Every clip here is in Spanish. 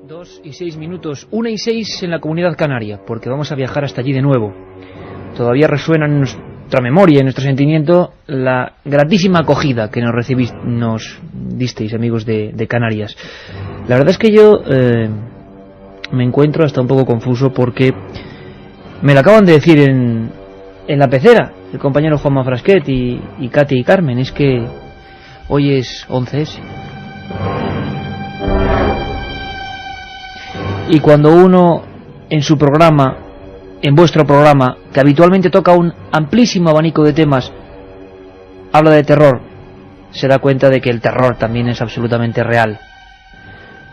2:06, 1:06 en la Comunidad Canaria, porque vamos a viajar hasta allí de nuevo. Todavía resuena en nuestra memoria, en nuestro sentimiento, la gratísima acogida que nos disteis, amigos de Canarias. La verdad es que yo me encuentro hasta un poco confuso porque me lo acaban de decir en la pecera, el compañero Juanma Frasquet y Katy y Carmen, es que hoy es 11S. Y cuando uno en su programa, en vuestro programa, que habitualmente toca un amplísimo abanico de temas, habla de terror, se da cuenta de que el terror también es absolutamente real.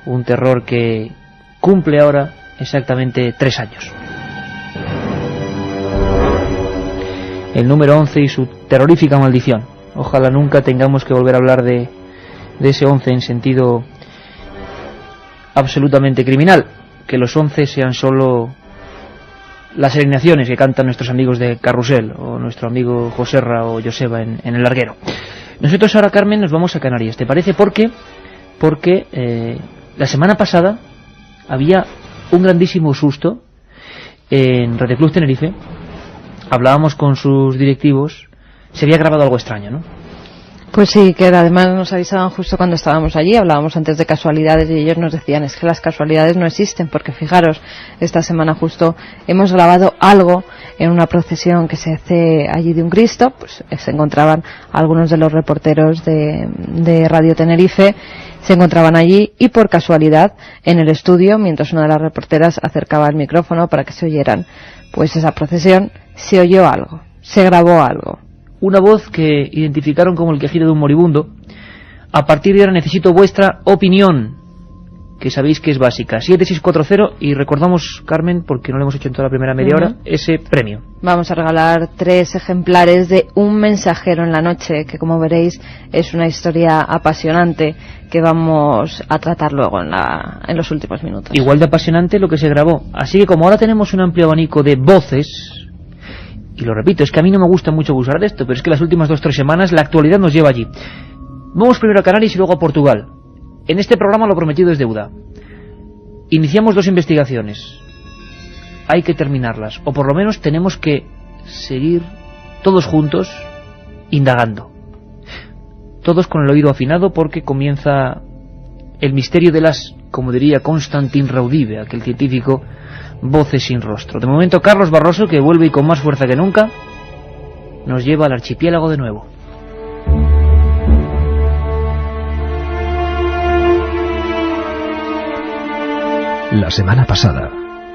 Un terror que cumple ahora exactamente 3 años. El número 11 y su terrorífica maldición. Ojalá nunca tengamos que volver a hablar de ese 11 en sentido absolutamente criminal. Que los 11 sean solo las alineaciones que cantan nuestros amigos de Carrusel, o nuestro amigo Joserra o Joseba en el larguero. Nosotros ahora, Carmen, nos vamos a Canarias, ¿te parece? Porque la semana pasada había un grandísimo susto en Radio Club Tenerife. Hablábamos con sus directivos, se había grabado algo extraño, ¿no? Pues sí, que además nos avisaban justo cuando estábamos allí, hablábamos antes de casualidades y ellos nos decían, es que las casualidades no existen, porque fijaros, esta semana justo hemos grabado algo en una procesión que se hace allí de un Cristo, pues se encontraban algunos de los reporteros de Radio Tenerife, se encontraban allí y por casualidad en el estudio, mientras una de las reporteras acercaba el micrófono para que se oyeran, pues esa procesión, se oyó algo, se grabó algo. Una voz que identificaron como el quejido de un moribundo. A partir de ahora necesito vuestra opinión, que sabéis que es básica. 7640, y recordamos, Carmen, porque no lo hemos hecho en toda la primera media hora, ese premio. Vamos a regalar 3 ejemplares de Un mensajero en la noche, que como veréis es una historia apasionante que vamos a tratar luego en los últimos minutos. Igual de apasionante lo que se grabó. Así que como ahora tenemos un amplio abanico de voces, y lo repito, es que a mí no me gusta mucho usar de esto, pero es que las últimas 2 o 3 semanas la actualidad nos lleva allí. Vamos primero a Canarias y luego a Portugal. En este programa lo prometido es deuda. Iniciamos 2 investigaciones. Hay que terminarlas, o por lo menos tenemos que seguir todos juntos indagando. Todos con el oído afinado, porque comienza el misterio de las, como diría Constantin Raudive, aquel científico, voces sin rostro. De momento, Carlos Barroso, que vuelve y con más fuerza que nunca, nos lleva al archipiélago de nuevo. La semana pasada,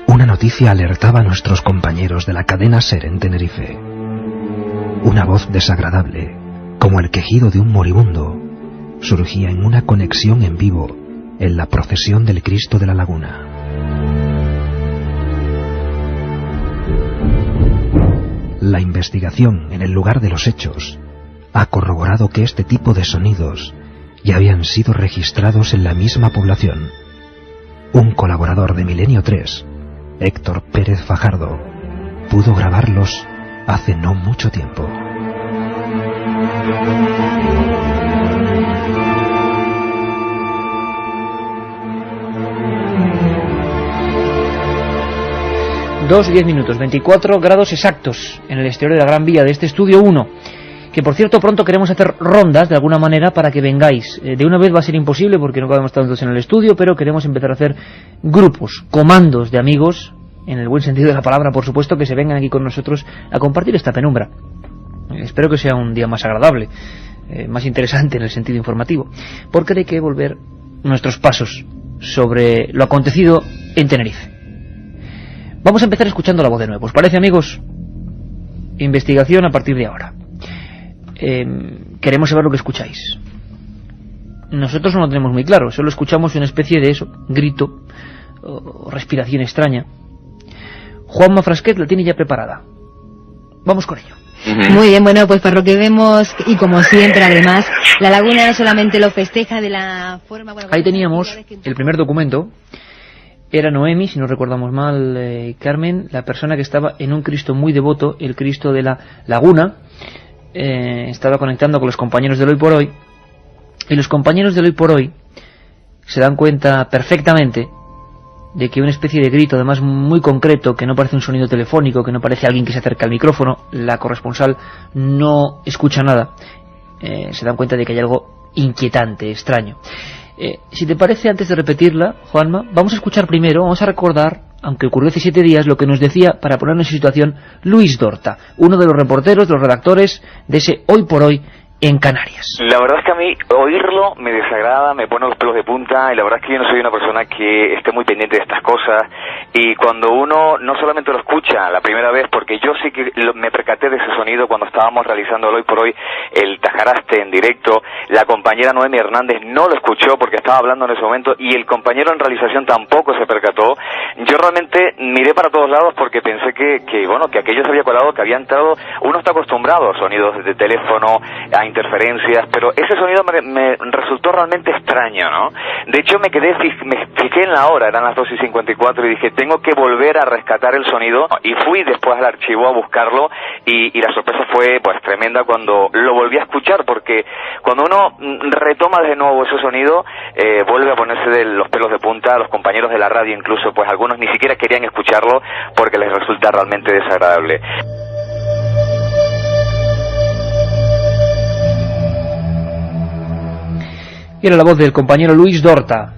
una noticia alertaba a nuestros compañeros de la cadena SER en Tenerife. Una voz desagradable, como el quejido de un moribundo, surgía en una conexión en vivo en la procesión del Cristo de la Laguna. La investigación en el lugar de los hechos ha corroborado que este tipo de sonidos ya habían sido registrados en la misma población. Un colaborador de Milenio 3, Héctor Pérez Fajardo, pudo grabarlos hace no mucho tiempo. Dos y 10 minutos, 24 grados exactos en el exterior de la Gran Vía de este estudio 1, que por cierto pronto queremos hacer rondas de alguna manera para que vengáis. De una vez va a ser imposible porque no cabemos tantos en el estudio, pero queremos empezar a hacer grupos, comandos de amigos, en el buen sentido de la palabra, por supuesto, que se vengan aquí con nosotros a compartir esta penumbra. Espero que sea un día más agradable, más interesante en el sentido informativo, porque hay que volver nuestros pasos sobre lo acontecido en Tenerife. Vamos a empezar escuchando la voz de nuevo. ¿Os parece, amigos? Investigación a partir de ahora. Queremos saber lo que escucháis. Nosotros no lo tenemos muy claro, solo escuchamos una especie de eso, grito o respiración extraña. Juanma Frasquet la tiene ya preparada. Vamos con ello. Muy bien, bueno, pues por lo que vemos, y como siempre además, la laguna no solamente lo festeja de la forma... Bueno, ahí teníamos el primer documento. Era Noemi, si no recordamos mal, Carmen, la persona que estaba en un Cristo muy devoto, el Cristo de la Laguna. Estaba conectando con los compañeros del Hoy por Hoy, y los compañeros del Hoy por Hoy se dan cuenta perfectamente de que una especie de grito, además muy concreto, que no parece un sonido telefónico, que no parece alguien que se acerca al micrófono, la corresponsal no escucha nada. Se dan cuenta de que hay algo inquietante, extraño. Si te parece, antes de repetirla, Juanma, vamos a escuchar primero, vamos a recordar, aunque ocurrió hace 7 días, lo que nos decía, para ponernos en situación, Luis Dorta, uno de los reporteros, de los redactores de ese Hoy por Hoy en Canarias. La verdad es que a mí oírlo me desagrada, me pone los pelos de punta, y la verdad es que yo no soy una persona que esté muy pendiente de estas cosas, y cuando uno no solamente lo escucha la primera vez, porque yo sí que me percaté de ese sonido cuando estábamos realizando el Hoy por Hoy, el Tajaraste en directo, la compañera Noemi Hernández no lo escuchó porque estaba hablando en ese momento, y el compañero en realización tampoco se percató. Yo realmente miré para todos lados porque pensé que aquello se había colado, que había entrado. Uno está acostumbrado a sonidos de teléfono, a interferencias, pero ese sonido me resultó realmente extraño, ¿no? De hecho me fijé en la hora, eran las 2:54, y dije, tengo que volver a rescatar el sonido, y fui después al archivo a buscarlo, y la sorpresa fue pues tremenda cuando lo volví a escuchar, porque cuando uno retoma de nuevo ese sonido, vuelve a ponerse de los pelos de punta. Los compañeros de la radio incluso, pues algunos ni siquiera querían escucharlo porque les resulta realmente desagradable. Y era la voz del compañero Luis Dorta.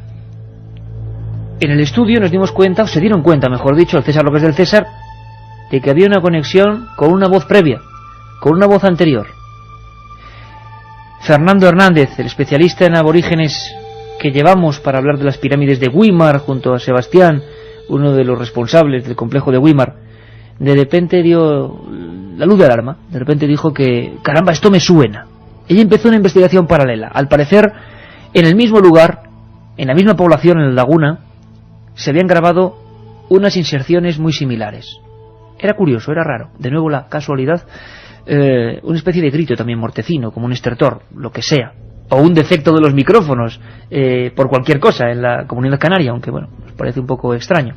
En el estudio nos dimos cuenta, o se dieron cuenta, mejor dicho, el César López del César, de que había una conexión con una voz previa, con una voz anterior. Fernando Hernández, el especialista en aborígenes que llevamos para hablar de las pirámides de Güímar, junto a Sebastián, uno de los responsables del complejo de Güímar, de repente dio la luz de alarma. De repente dijo que, caramba, esto me suena. Ella empezó una investigación paralela. Al parecer, en el mismo lugar, en la misma población, en la laguna, se habían grabado unas inserciones muy similares. Era curioso, era raro. De nuevo la casualidad, una especie de grito también mortecino, como un estertor, lo que sea, o un defecto de los micrófonos, por cualquier cosa en la Comunidad Canaria, aunque bueno, nos parece un poco extraño.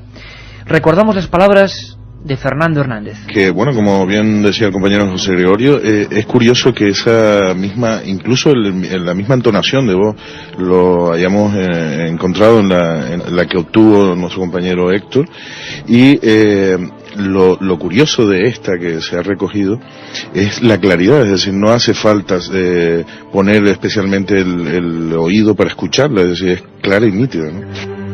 Recordamos las palabras de Fernando Hernández. Que bueno, como bien decía el compañero José Gregorio, es curioso que esa misma, incluso en la misma entonación de voz, lo hayamos encontrado en la que obtuvo nuestro compañero Héctor, y lo curioso de esta que se ha recogido es la claridad, es decir, no hace falta poner especialmente el oído para escucharla, es decir, es clara y nítida, ¿no?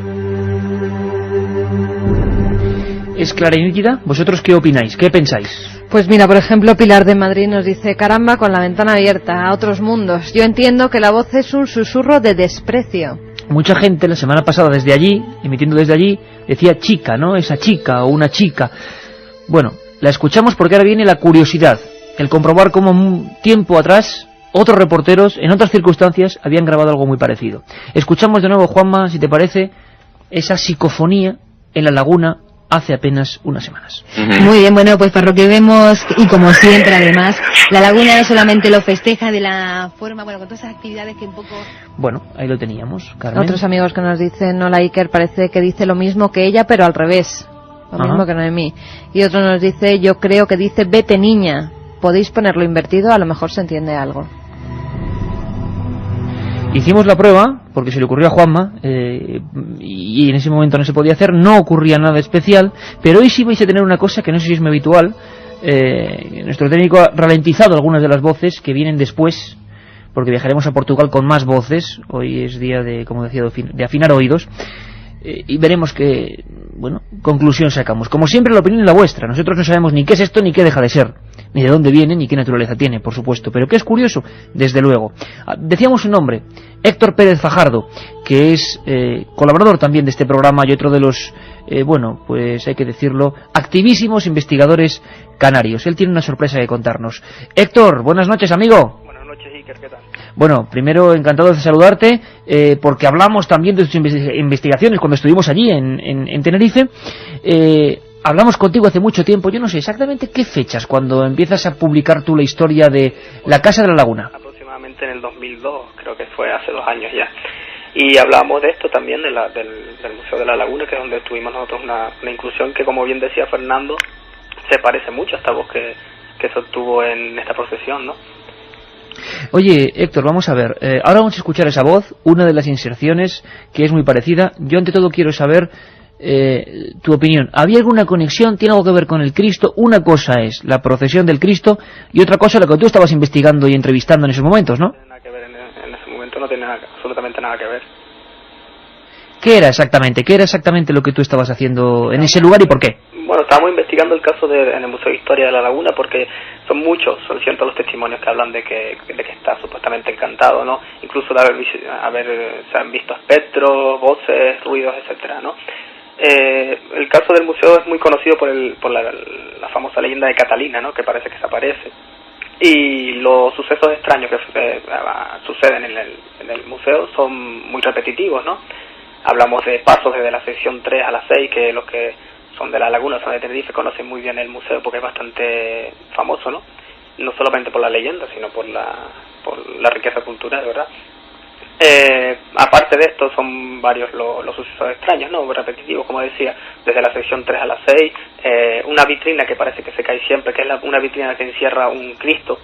¿Es clara y nítida? ¿Vosotros qué opináis? ¿Qué pensáis? Pues mira, por ejemplo, Pilar de Madrid nos dice, caramba, con la ventana abierta a otros mundos. Yo entiendo que la voz es un susurro de desprecio. Mucha gente la semana pasada desde allí, emitiendo desde allí, decía chica, ¿no? Esa chica o una chica. Bueno, la escuchamos porque ahora viene la curiosidad, el comprobar cómo un tiempo atrás otros reporteros, en otras circunstancias, habían grabado algo muy parecido. Escuchamos de nuevo, Juanma, si te parece, esa psicofonía en la laguna hace apenas unas semanas. Muy bien, bueno, pues para lo que vemos, y como siempre además, la laguna no solamente lo festeja de la forma, bueno, con todas esas actividades que un poco... Bueno, ahí lo teníamos, Carmen. Otros amigos que nos dicen, no, la Iker parece que dice lo mismo que ella, pero al revés, lo mismo que Noemí. Y otro nos dice, yo creo que dice, vete niña, podéis ponerlo invertido, a lo mejor se entiende algo. Hicimos la prueba, porque se le ocurrió a Juanma, y en ese momento no se podía hacer, no ocurría nada especial, pero hoy sí vais a tener una cosa que no sé si es muy habitual. Nuestro técnico ha ralentizado algunas de las voces que vienen después, porque viajaremos a Portugal con más voces. Hoy es día de, como decía, de afinar oídos, y veremos qué, bueno, conclusión sacamos. Como siempre, la opinión es la vuestra. Nosotros no sabemos ni qué es esto ni qué deja de ser, ni de dónde viene, ni qué naturaleza tiene, por supuesto, pero que es curioso, desde luego. Decíamos su nombre, Héctor Pérez Fajardo, que es colaborador también de este programa y otro de los, bueno, pues hay que decirlo, activísimos investigadores canarios. Él tiene una sorpresa que contarnos. Héctor, buenas noches, amigo. Buenas noches, Iker, ¿qué tal? Bueno, primero encantado de saludarte, porque hablamos también de tus investigaciones cuando estuvimos allí en Tenerife. Hablamos contigo hace mucho tiempo, yo no sé exactamente qué fechas, cuando empiezas a publicar tú la historia de la Casa de la Laguna. Aproximadamente en el 2002, creo que fue hace 2 años ya. Y hablábamos de esto también, del Museo de la Laguna, que es donde tuvimos nosotros una inclusión que, como bien decía Fernando, se parece mucho a esta voz que se obtuvo en esta procesión, ¿no? Oye, Héctor, vamos a ver, ahora vamos a escuchar esa voz, una de las inserciones que es muy parecida. Yo ante todo quiero saber, tu opinión. ¿Había alguna conexión? ¿Tiene algo que ver con el Cristo? Una cosa es la procesión del Cristo y otra cosa lo que tú estabas investigando y entrevistando en esos momentos, ¿no? No tiene nada que ver en ese momento, no tiene absolutamente nada que ver. ¿Qué era exactamente lo que tú estabas haciendo en ese lugar y por qué? Bueno, estábamos investigando el caso en el Museo de Historia de La Laguna porque son cientos los testimonios que hablan de que está supuestamente encantado, ¿no? Incluso de se han visto espectros, voces, ruidos, etcétera, ¿no? El caso del museo es muy conocido por la famosa leyenda de Catalina, ¿no? Que parece que se aparece. Y los sucesos extraños que suceden en el museo son muy repetitivos, ¿no? Hablamos de pasos desde la sección 3 a la 6, que los que son de La Laguna, son de Tenerife, conocen muy bien el museo porque es bastante famoso, ¿no? No solamente por la leyenda, sino por la riqueza cultural, ¿verdad? Aparte de esto, son varios los sucesos extraños, ¿no? Repetitivos, como decía, desde la sección 3 a la 6, una vitrina que parece que se cae siempre, que es una vitrina que encierra un Cristo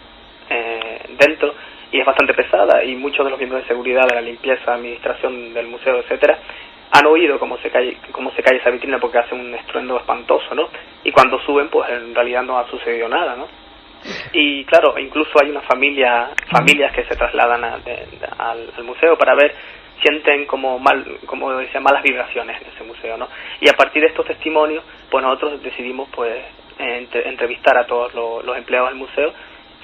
dentro, y es bastante pesada, y muchos de los miembros de seguridad, de la limpieza, administración del museo, etcétera, han oído cómo se cae esa vitrina porque hace un estruendo espantoso, ¿no? Y cuando suben, pues en realidad no ha sucedido nada, ¿no? Y claro, incluso hay una familias que se trasladan al museo para ver, sienten como decía, malas vibraciones en ese museo, ¿no? Y a partir de estos testimonios, pues nosotros decidimos pues entrevistar a todos los empleados del museo,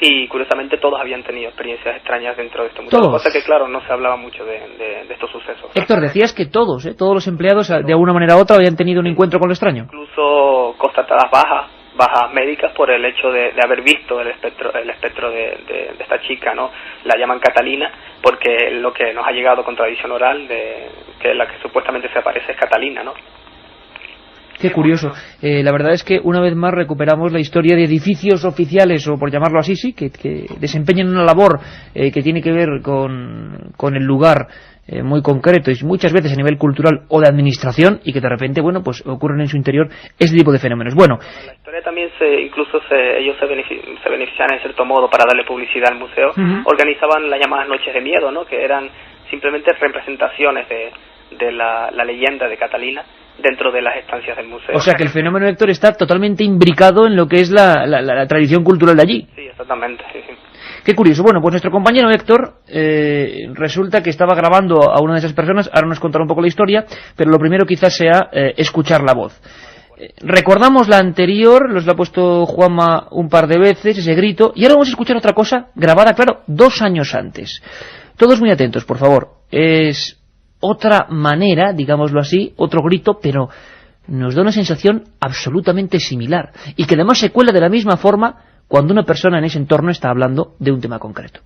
y curiosamente todos habían tenido experiencias extrañas dentro de este museo, cosa que claro, no se hablaba mucho de estos sucesos. Héctor, decías que todos los empleados de alguna manera u otra habían tenido un encuentro con lo extraño. Incluso constatadas bajas médicas por el hecho de haber visto el espectro de esta chica, ¿no? La llaman Catalina porque lo que nos ha llegado con tradición oral de que la que supuestamente se aparece es Catalina, ¿no? Qué curioso. La verdad es que una vez más recuperamos la historia de edificios oficiales, o por llamarlo así, sí, que desempeñan una labor que tiene que ver con el lugar muy concreto, y muchas veces a nivel cultural o de administración, y que de repente, bueno, pues ocurren en su interior ese tipo de fenómenos. Bueno, la historia también ellos se beneficiaban en cierto modo para darle publicidad al museo. Organizaban las llamadas noches de miedo, ¿no? Que eran simplemente representaciones de la leyenda de Catalina dentro de las estancias del museo. O sea que el fenómeno, Héctor, está totalmente imbricado en lo que es la tradición cultural de allí. Sí, exactamente, sí. Qué curioso. Bueno, pues nuestro compañero Héctor resulta que estaba grabando a una de esas personas. Ahora nos contará un poco la historia, pero lo primero quizás sea escuchar la voz. Recordamos la anterior, los la ha puesto Juanma un par de veces, ese grito, y ahora vamos a escuchar otra cosa grabada, claro, 2 años antes. Todos muy atentos, por favor. Es otra manera, digámoslo así, otro grito, pero nos da una sensación absolutamente similar, y que además se cuela de la misma forma cuando una persona en ese entorno está hablando de un tema concreto.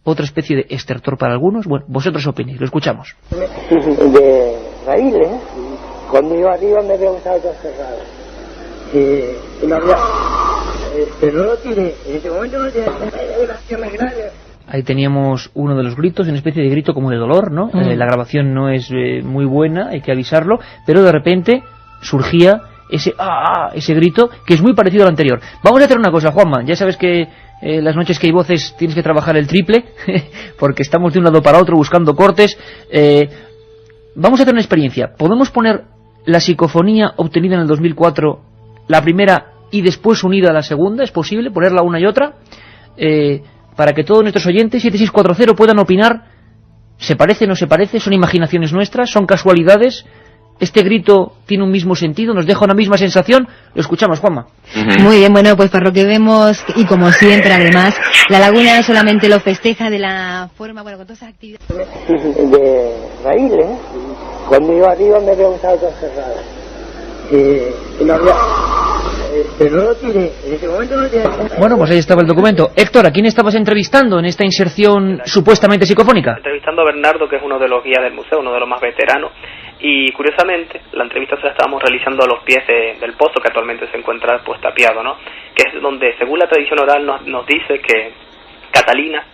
Otra especie de estertor para algunos. Bueno, vosotros opinéis, lo escuchamos. De raíles, cuando iba arriba me veo todo cerrado. Y no había, pero no lo tiene, en ese momento no tiene vibraciones grandes. Ahí teníamos uno de los gritos, una especie de grito como de dolor, ¿no? La grabación no es muy buena, hay que avisarlo, pero de repente surgía ese grito que es muy parecido al anterior. Vamos a hacer una cosa, Juanma, ya sabes que las noches que hay voces tienes que trabajar el triple, porque estamos de un lado para otro buscando cortes. Vamos a hacer una experiencia. ¿Podemos poner la psicofonía obtenida en el 2004, la primera y después unida a la segunda? ¿Es posible ponerla una y otra? Para que todos nuestros oyentes, 7640, puedan opinar. ¿Se parece, no se parece? ¿Son imaginaciones nuestras? ¿Son casualidades? ¿Este grito tiene un mismo sentido? ¿Nos deja una misma sensación? Lo escuchamos, Juanma. Muy bien, bueno, pues para lo que vemos, y como siempre además, La Laguna no solamente lo festeja de la forma, bueno, con todas esas actividades. De raíles, cuando iba arriba me veo todo cerrado. Y no había, pero no lo tiene, en ese momento no tiene. Bueno, pues ahí estaba el documento. Héctor, ¿a quién estabas entrevistando en esta inserción supuestamente psicofónica? Entrevistando a Bernardo, que es uno de los guías del museo, uno de los más veteranos. Y curiosamente, la entrevista se la estábamos realizando a los pies del pozo que actualmente se encuentra pues tapiado, ¿no? Que es donde, según la tradición oral, nos dice que Catalina,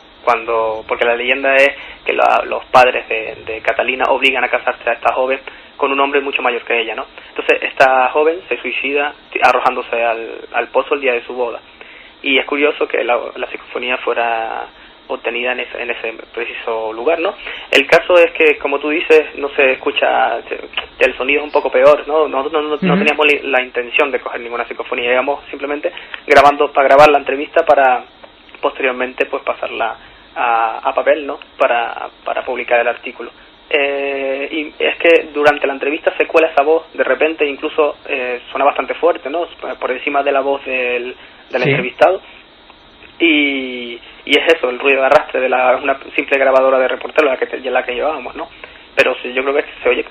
porque la leyenda es que los padres de Catalina obligan a casarse a esta joven con un hombre mucho mayor que ella, ¿no? Entonces esta joven se suicida arrojándose al pozo el día de su boda. Y es curioso que la psicofonía fuera obtenida en ese preciso lugar, ¿no? El caso es que, como tú dices, no se escucha, el sonido es un poco peor, ¿no? Nosotros no teníamos la intención de coger ninguna psicofonía, íbamos simplemente grabando para grabar la entrevista para posteriormente pues pasarla a papel, ¿no? Para publicar el artículo. Y es que durante la entrevista se cuela esa voz, de repente incluso suena bastante fuerte, ¿no? Por encima de la voz del entrevistado. Y es eso, el ruido de arrastre de una simple grabadora de reportero, la que llevábamos, ¿no? Pero sí, yo creo que se oye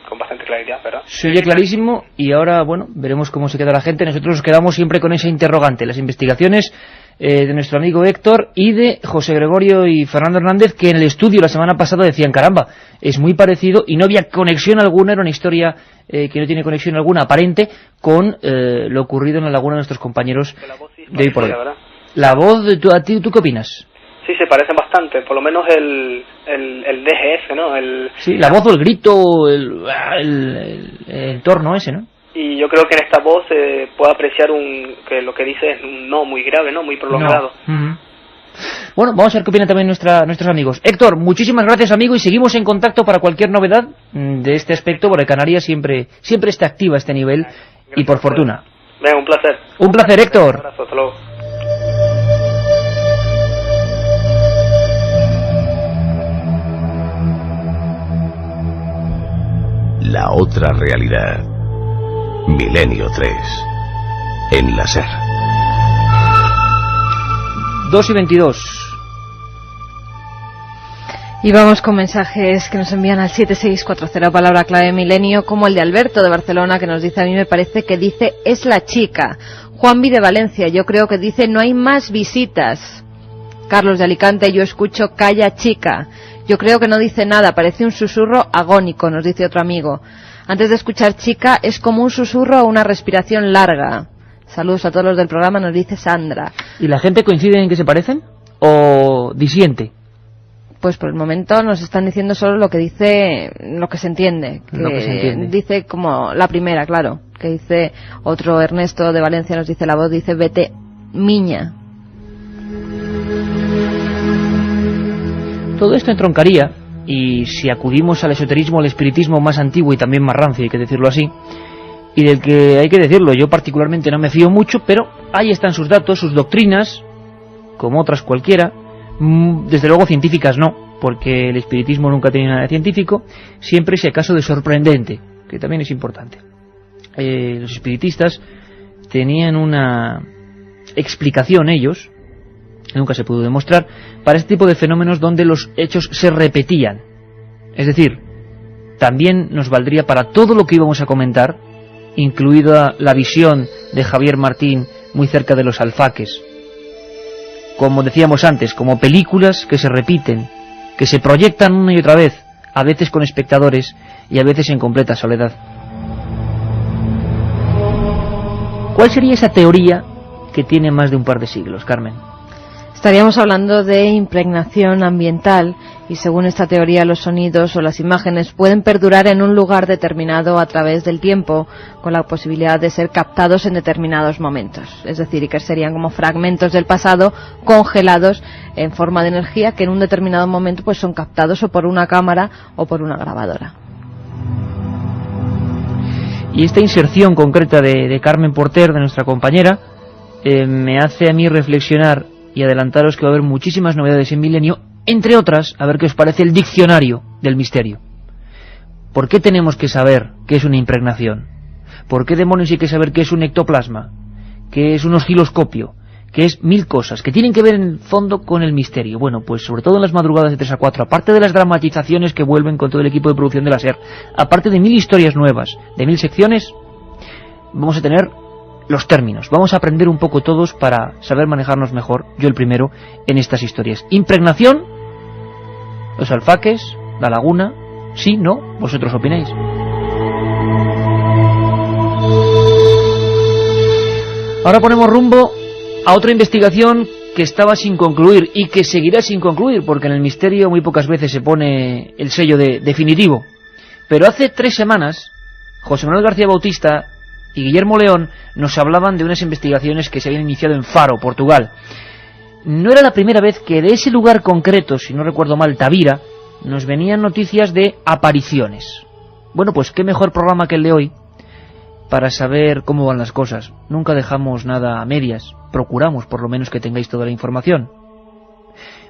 con bastante claridad, ¿verdad? Se oye clarísimo, y ahora, bueno, veremos cómo se queda la gente. Nosotros nos quedamos siempre con esa interrogante, las investigaciones de nuestro amigo Héctor y de José Gregorio y Fernando Hernández, que en el estudio la semana pasada decían, caramba, es muy parecido, y no había conexión alguna, era una historia que no tiene conexión alguna aparente con lo ocurrido en la laguna de nuestros compañeros de hoy por hoy. La voz, ¿tú qué opinas? Sí, se parecen bastante, por lo menos el DGS, ¿no? Sí, la voz o el grito, el entorno ese, ¿no? Y yo creo que en esta voz se puede apreciar que lo que dice es un no muy grave, ¿no? Muy prolongado. No. Bueno, vamos a ver qué opinan también nuestros amigos. Héctor, muchísimas gracias, amigo, y seguimos en contacto para cualquier novedad de este aspecto, porque Canarias siempre está activa a este nivel, y por fortuna. Venga, un placer. Un placer, Héctor. Un abrazo, hasta luego. La otra realidad. Milenio 3. En la SER. 2:22. Y vamos con mensajes que nos envían al 7640, palabra clave milenio, como el de Alberto de Barcelona, que nos dice, a mí me parece que dice es la chica. Juanvi de Valencia, yo creo que dice no hay más visitas. Carlos de Alicante, yo escucho calla chica. Yo creo que no dice nada, parece un susurro agónico, nos dice otro amigo. Antes de escuchar chica, es como un susurro o una respiración larga. Saludos a todos los del programa, nos dice Sandra. ¿Y la gente coincide en que se parecen? ¿O disiente? Pues por el momento nos están diciendo solo lo que dice, lo que se entiende. Lo que se entiende. Dice como la primera, claro. Que dice otro Ernesto de Valencia, nos dice la voz, dice vete miña. Todo esto entroncaría, y si acudimos al esoterismo, al espiritismo más antiguo y también más rancio, hay que decirlo así, y del que hay que decirlo, yo particularmente no me fío mucho, pero ahí están sus datos, sus doctrinas, como otras cualquiera, desde luego científicas no, porque el espiritismo nunca ha tenido nada de científico, siempre si acaso de sorprendente, que también es importante. Los espiritistas tenían una explicación ellos, nunca se pudo demostrar, para este tipo de fenómenos donde los hechos se repetían. Es decir, también nos valdría para todo lo que íbamos a comentar, incluida la visión de Javier Martín muy cerca de los alfaques. Como decíamos antes, como películas que se repiten, que se proyectan una y otra vez, a veces con espectadores y a veces en completa soledad. ¿Cuál sería esa teoría que tiene más de un par de siglos, Carmen? Estaríamos hablando de impregnación ambiental y según esta teoría los sonidos o las imágenes pueden perdurar en un lugar determinado a través del tiempo con la posibilidad de ser captados en determinados momentos. Es decir, que serían como fragmentos del pasado congelados en forma de energía que en un determinado momento pues son captados o por una cámara o por una grabadora. Y esta inserción concreta de Carmen Porter, de nuestra compañera, me hace a mí reflexionar y adelantaros que va a haber muchísimas novedades en Milenio, entre otras, a ver qué os parece el diccionario del misterio. ¿Por qué tenemos que saber qué es una impregnación? ¿Por qué demonios hay que saber qué es un ectoplasma? ¿Qué es un osciloscopio? ¿Qué es mil cosas que tienen que ver en el fondo con el misterio? Bueno, pues sobre todo en las madrugadas de 3 a 4, aparte de las dramatizaciones que vuelven con todo el equipo de producción de la SER, aparte de 1000 historias nuevas, de 1000 secciones, vamos a tener los términos. Vamos a aprender un poco todos para saber manejarnos mejor, yo el primero, en estas historias. Impregnación, los alfaques, la laguna, sí, no, vosotros opináis. Ahora ponemos rumbo a otra investigación que estaba sin concluir y que seguirá sin concluir, porque en el misterio muy pocas veces se pone el sello de definitivo. Pero hace 3 semanas, José Manuel García Bautista y Guillermo León nos hablaban de unas investigaciones que se habían iniciado en Faro, Portugal. no era la primera vez que de ese lugar concreto, si no recuerdo mal, Tavira, nos venían noticias de apariciones. Bueno, pues qué mejor programa que el de hoy para saber cómo van las cosas. Nunca dejamos nada a medias, procuramos por lo menos que tengáis toda la información.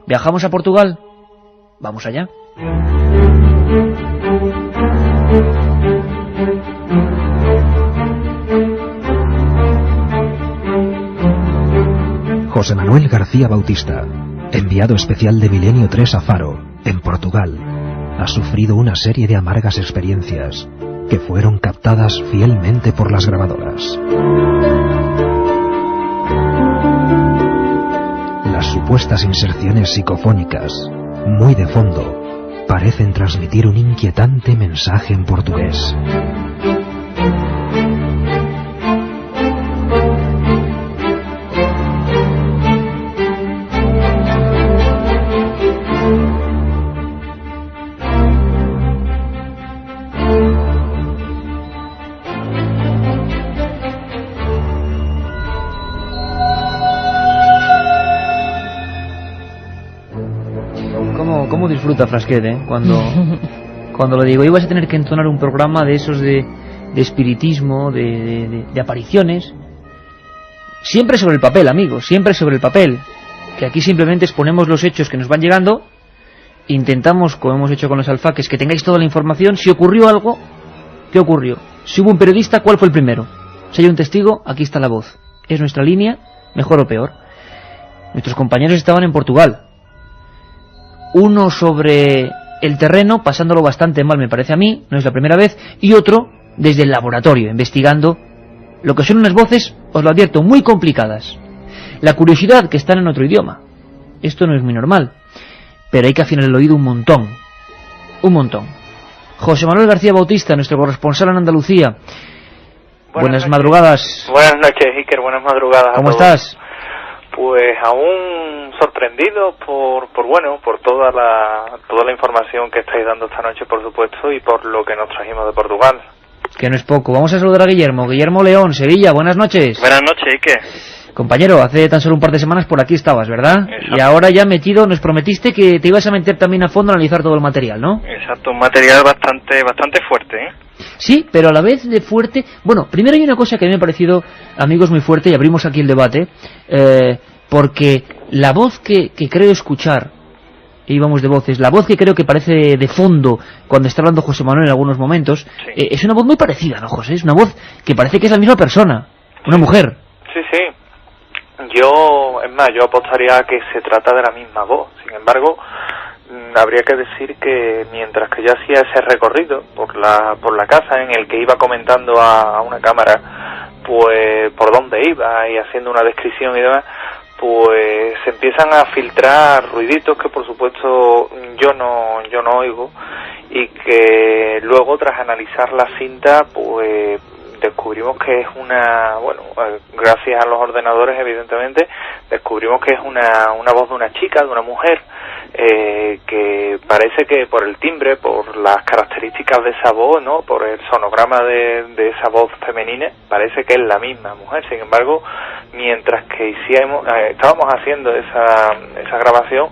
¿Viajamos a Portugal? Vamos allá. José Manuel García Bautista, enviado especial de Milenio 3 a Faro, en Portugal, ha sufrido una serie de amargas experiencias que fueron captadas fielmente por las grabadoras. Las supuestas inserciones psicofónicas, muy de fondo, parecen transmitir un inquietante mensaje en portugués. ¿Cómo disfruta Frasquet, cuando lo digo? Ibas a tener que entonar un programa de esos de espiritismo, de apariciones. Siempre sobre el papel, amigos, siempre sobre el papel. Que aquí simplemente exponemos los hechos que nos van llegando. Intentamos, como hemos hecho con los alfaques, que tengáis toda la información. Si ocurrió algo, ¿qué ocurrió? Si hubo un periodista, ¿cuál fue el primero? Si hay un testigo, aquí está la voz. Es nuestra línea, mejor o peor. Nuestros compañeros estaban en Portugal. Uno sobre el terreno, pasándolo bastante mal me parece a mí, no es la primera vez, y otro desde el laboratorio, investigando lo que son unas voces, os lo advierto, muy complicadas. La curiosidad que están en otro idioma. Esto no es muy normal, pero hay que afinar el oído un montón. Un montón. José Manuel García Bautista, nuestro corresponsal en Andalucía. Buenas madrugadas. Buenas noches, Iker, buenas madrugadas. ¿Cómo estás? Pues aún sorprendido por toda la información que estáis dando esta noche, por supuesto, y por lo que nos trajimos de Portugal. Que no es poco. Vamos a saludar a Guillermo León, Sevilla. Buenas noches. Buenas noches, Iker. Compañero, hace tan solo un par de semanas por aquí estabas, ¿verdad? Exacto. Y ahora ya metido, nos prometiste que te ibas a meter también a fondo a analizar todo el material, ¿no? Exacto, un material bastante fuerte, ¿eh? Sí, pero a la vez de fuerte. Bueno, primero hay una cosa que a mí me ha parecido, amigos, muy fuerte, y abrimos aquí el debate, porque la voz que creo escuchar, y vamos de voces, la voz que creo que parece de fondo cuando está hablando José Manuel en algunos momentos, sí. Es una voz muy parecida, ¿no, José? Es una voz que parece que es la misma persona, una mujer. Sí. Yo apostaría a que se trata de la misma voz. Sin embargo, habría que decir que mientras que yo hacía ese recorrido por la casa en el que iba comentando a una cámara pues por dónde iba y haciendo una descripción y demás, pues se empiezan a filtrar ruiditos que por supuesto yo no oigo, y que luego tras analizar la cinta pues descubrimos que es gracias a los ordenadores evidentemente, descubrimos que es una voz de una chica, de una mujer, que parece que por el timbre, por las características de esa voz, ¿no?, por el sonograma de esa voz femenina, parece que es la misma mujer. Sin embargo, mientras que estábamos haciendo esa grabación,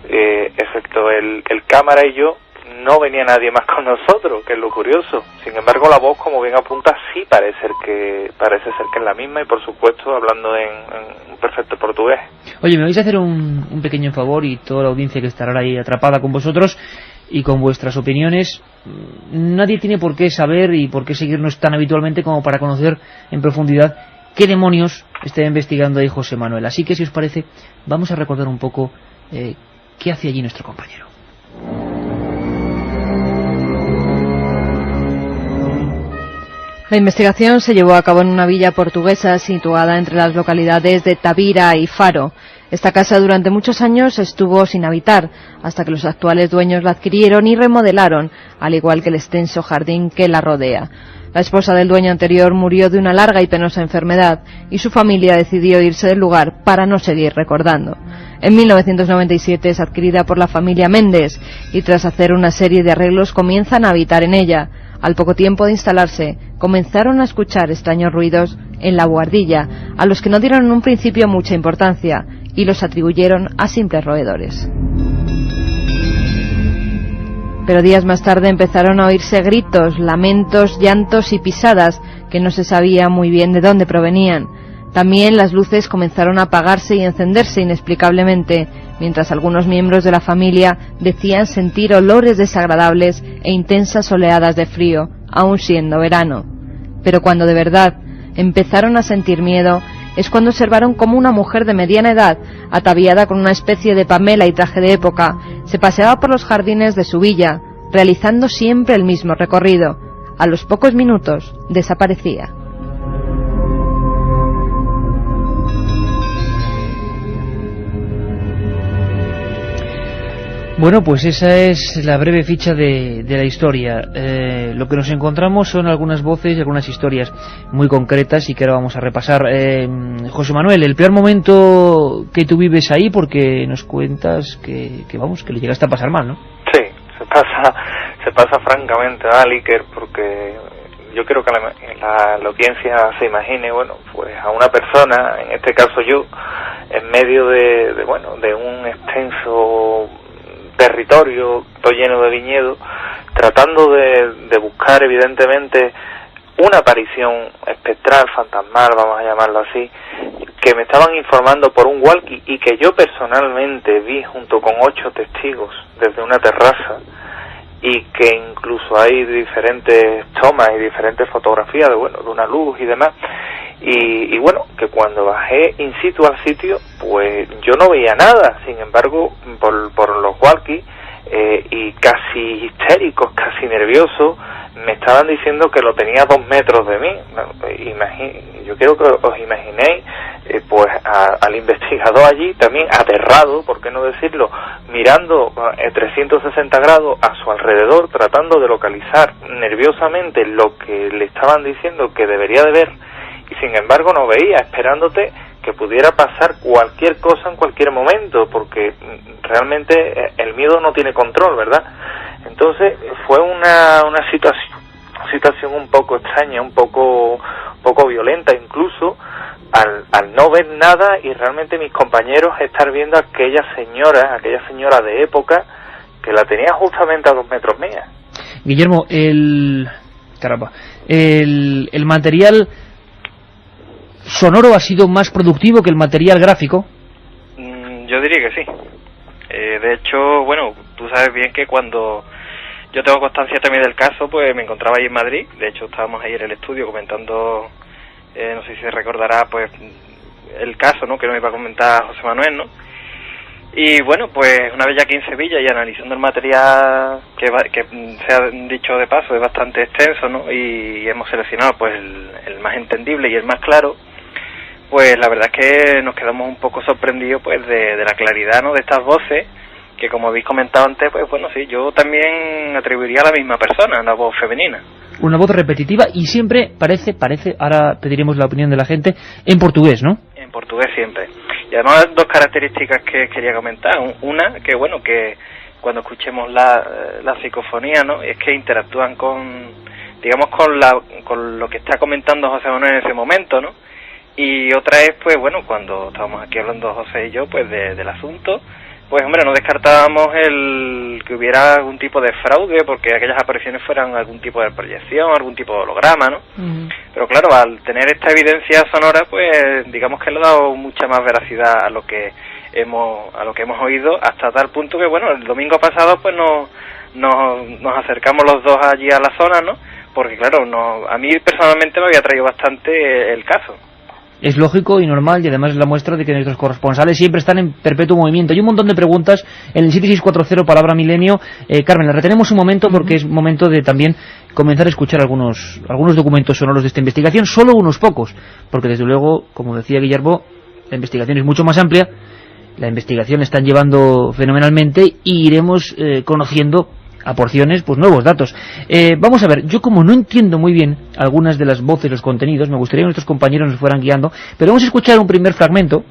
excepto el cámara y yo, no venía nadie más con nosotros, que es lo curioso. Sin embargo, la voz, como bien apunta, sí parece ser que es la misma, y por supuesto hablando en un perfecto portugués. Oye, me vais a hacer un pequeño favor, y toda la audiencia que estará ahí atrapada con vosotros y con vuestras opiniones. Nadie tiene por qué saber y por qué seguirnos tan habitualmente como para conocer en profundidad qué demonios está investigando ahí José Manuel. Así que, si os parece, vamos a recordar un poco qué hace allí nuestro compañero. La investigación se llevó a cabo en una villa portuguesa situada entre las localidades de Tavira y Faro. Esta casa durante muchos años estuvo sin habitar, hasta que los actuales dueños la adquirieron y remodelaron, al igual que el extenso jardín que la rodea. La esposa del dueño anterior murió de una larga y penosa enfermedad, y su familia decidió irse del lugar para no seguir recordando. En 1997 es adquirida por la familia Méndez, y tras hacer una serie de arreglos comienzan a habitar en ella. Al poco tiempo de instalarse, comenzaron a escuchar extraños ruidos en la buhardilla, a los que no dieron en un principio mucha importancia, y los atribuyeron a simples roedores. Pero días más tarde empezaron a oírse gritos, lamentos, llantos y pisadas que no se sabía muy bien de dónde provenían. También las luces comenzaron a apagarse y encenderse inexplicablemente, mientras algunos miembros de la familia decían sentir olores desagradables e intensas oleadas de frío, aun siendo verano. Pero cuando de verdad empezaron a sentir miedo, es cuando observaron cómo una mujer de mediana edad, ataviada con una especie de pamela y traje de época, se paseaba por los jardines de su villa, realizando siempre el mismo recorrido. A los pocos minutos desaparecía. Bueno, pues esa es la breve ficha de la historia. Lo que nos encontramos son algunas voces y algunas historias muy concretas y que ahora vamos a repasar. José Manuel, el peor momento que tú vives ahí, porque nos cuentas que le llegaste a pasar mal, ¿no? Sí, se pasa francamente mal, Iker, porque yo quiero que la audiencia se imagine, bueno, pues a una persona, en este caso yo, en medio de un extenso territorio, todo lleno de viñedos, tratando de buscar evidentemente una aparición espectral, fantasmal, vamos a llamarlo así, que me estaban informando por un walkie y que yo personalmente vi junto con 8 testigos desde una terraza, y que incluso hay diferentes tomas y diferentes fotografías de una luz y demás, y bueno, que cuando bajé in situ al sitio, pues yo no veía nada. Sin embargo, por los walkies, y casi histéricos, casi nerviosos, me estaban diciendo que lo tenía a 2 metros de mí. Yo quiero que os imaginéis pues al investigador allí también aterrado, por qué no decirlo, mirando 360 grados a su alrededor, tratando de localizar nerviosamente lo que le estaban diciendo que debería de ver, y sin embargo no veía, esperándote que pudiera pasar cualquier cosa en cualquier momento, porque realmente el miedo no tiene control, ¿verdad? Entonces fue una situación un poco extraña, un poco violenta incluso, al no ver nada, y realmente mis compañeros estar viendo a aquella señora de época, que la tenía justamente a 2 metros mía. Guillermo, el material sonoro ha sido más productivo que el material gráfico. Yo diría que sí. De hecho, bueno, tú sabes bien que cuando yo tengo constancia también del caso, pues me encontraba ahí en Madrid. De hecho, estábamos ahí en el estudio comentando, no sé si se recordará, pues el caso, ¿no?, que nos iba a comentar José Manuel, ¿no? Y bueno, pues una vez ya aquí en Sevilla y analizando el material, que se ha dicho de paso, es bastante extenso, ¿no?, y hemos seleccionado pues el más entendible y el más claro, pues la verdad es que nos quedamos un poco sorprendidos pues de la claridad, ¿no?, de estas voces, que como habéis comentado antes, pues bueno, sí, yo también atribuiría a la misma persona, una voz femenina. Una voz repetitiva y siempre parece, ahora pediremos la opinión de la gente, en portugués, ¿no? En portugués siempre. Y además 2 características que quería comentar. Una, que bueno, que cuando escuchemos la psicofonía, ¿no?, es que interactúan con lo que está comentando José Manuel en ese momento, ¿no? Y otra es, pues bueno, cuando estábamos aquí hablando José y yo, pues del asunto, pues hombre, no descartábamos que hubiera algún tipo de fraude, porque aquellas apariciones fueran algún tipo de proyección, algún tipo de holograma, ¿no? Pero claro, al tener esta evidencia sonora, pues digamos que le ha dado mucha más veracidad a lo que hemos oído, hasta tal punto que bueno, el domingo pasado pues nos acercamos los dos allí a la zona, ¿no? Porque claro, a mí personalmente me había traído bastante el caso. Es lógico y normal, y además es la muestra de que nuestros corresponsales siempre están en perpetuo movimiento. Hay un montón de preguntas en el 7640 palabra milenio. Carmen, la retenemos un momento porque es momento de también comenzar a escuchar algunos documentos sonoros de esta investigación, solo unos pocos, porque desde luego, como decía Guillermo, la investigación es mucho más amplia, la investigación la están llevando fenomenalmente y iremos conociendo a porciones, pues nuevos datos. Vamos a ver, yo como no entiendo muy bien algunas de las voces, los contenidos, me gustaría que nuestros compañeros nos fueran guiando, pero vamos a escuchar un primer fragmento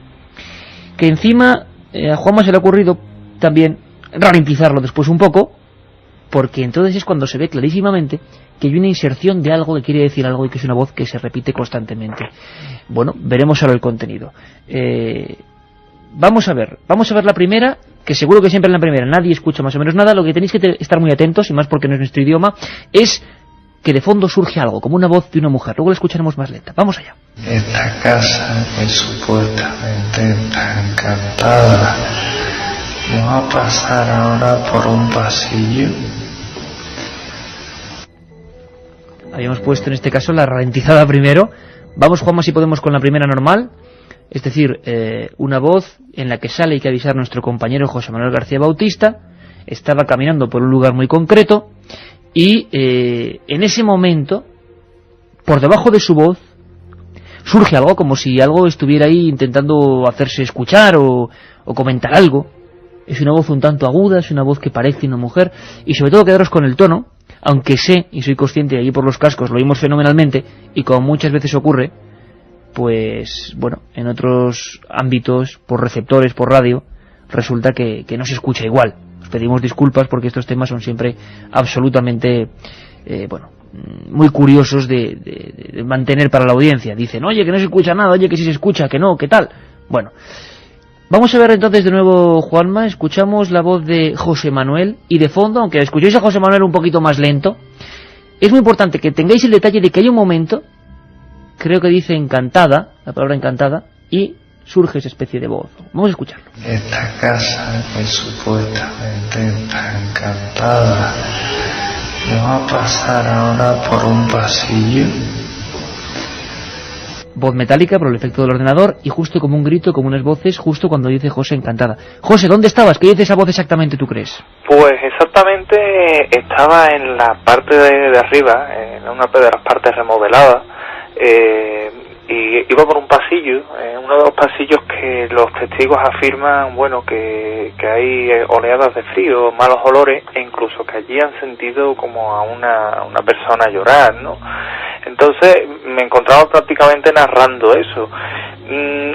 que encima a Juanma se le ha ocurrido también ralentizarlo después un poco, porque entonces es cuando se ve clarísimamente que hay una inserción de algo que quiere decir algo y que es una voz que se repite constantemente. Bueno, veremos ahora el contenido. vamos a ver la primera, que seguro que siempre en la primera nadie escucha más o menos nada. Lo que tenéis que estar muy atentos, y más porque no es nuestro idioma, es que de fondo surge algo, como una voz de una mujer. Luego la escucharemos más lenta. Vamos allá. Esta casa es supuestamente tan encantada. Vamos a pasar ahora por un pasillo. Habíamos puesto en este caso la ralentizada primero. Vamos, Juanma, si podemos con la primera normal. Es decir, una voz en la que sale, hay que avisar a nuestro compañero José Manuel García Bautista. Estaba caminando por un lugar muy concreto y en ese momento, por debajo de su voz, surge algo, como si algo estuviera ahí intentando hacerse escuchar o comentar algo. Es una voz un tanto aguda, es una voz que parece una mujer, y sobre todo quedaros con el tono, aunque sé y soy consciente, allí por los cascos lo oímos fenomenalmente, y como muchas veces ocurre, pues bueno, en otros ámbitos, por receptores, por radio, resulta que no se escucha igual. Os pedimos disculpas porque estos temas son siempre absolutamente, muy curiosos de mantener para la audiencia. Dicen, oye, que no se escucha nada, oye, que sí se escucha, que no, ¿qué tal? Bueno, vamos a ver entonces de nuevo, Juanma, escuchamos la voz de José Manuel, y de fondo, aunque escuchéis a José Manuel un poquito más lento, es muy importante que tengáis el detalle de que hay un momento, creo que dice encantada, la palabra encantada, y surge esa especie de voz. Vamos a escucharlo. Esta casa es supuestamente tan encantada. Vamos a pasar ahora por un pasillo. Voz metálica por el efecto del ordenador, y justo como un grito, como unas voces, justo cuando dice José encantada. José, ¿dónde estabas? ¿Qué dice esa voz exactamente, tú crees? Pues exactamente estaba en la parte de arriba, en una de las partes remodeladas, y iba por un pasillo, uno de los pasillos que los testigos afirman, bueno, que hay oleadas de frío, malos olores, e incluso que allí han sentido como a una persona llorar, ¿no? Entonces me encontraba prácticamente narrando eso.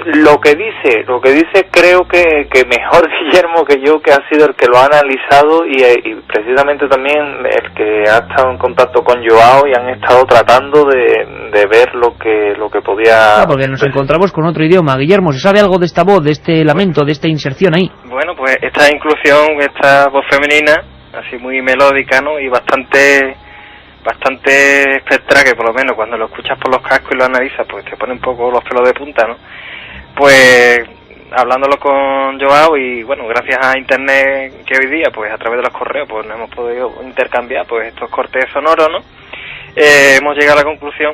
Lo que dice creo que mejor Guillermo que yo, que ha sido el que lo ha analizado y precisamente también el que ha estado en contacto con Joao, y han estado tratando de ver lo que podía... porque nos encontramos con otro idioma. Guillermo, ¿se sabe algo de esta voz, de este lamento, de esta inserción ahí? Bueno, pues esta inclusión, esta voz femenina, así muy melódica, ¿no? Y bastante espectral, que por lo menos cuando lo escuchas por los cascos y lo analizas, pues te pone un poco los pelos de punta, ¿no? Pues hablándolo con Joao, y bueno, gracias a internet, que hoy día pues a través de los correos pues nos hemos podido intercambiar pues estos cortes sonoros, ¿no? Hemos llegado a la conclusión,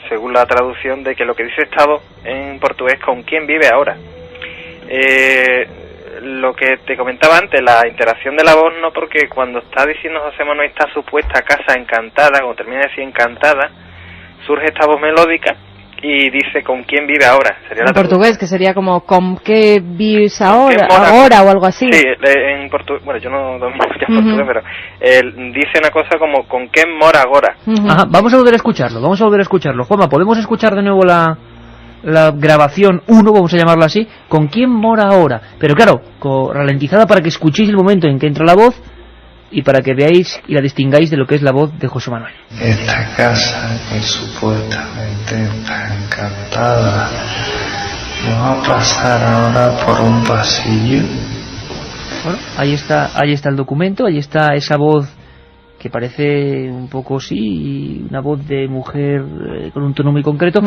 según la traducción, de que lo que dice esta voz en portugués, ¿con quién vive ahora? Lo que te comentaba antes, la interacción de la voz, no, porque cuando está diciendo José Manuel esta supuesta casa encantada, cuando termina de decir encantada, surge esta voz melódica y dice ¿con quién vive ahora? Sería en la portugués, que sería como ¿con qué vives ahora o algo así? Sí, en portugués, bueno, yo no domino ya portugués, pero dice una cosa como ¿con qué mora agora? Ajá, vamos a volver a escucharlo. Juanma, ¿podemos escuchar de nuevo la grabación 1, vamos a llamarla así, ¿con quién mora ahora? Pero claro, ralentizada para que escuchéis el momento en que entra la voz y para que veáis y la distingáis de lo que es la voz de José Manuel. Esta casa es supuestamente tan encantada. Vamos a pasar ahora por un pasillo. Bueno, ahí está el documento, ahí está esa voz que parece un poco sí, una voz de mujer con un tono muy concreto,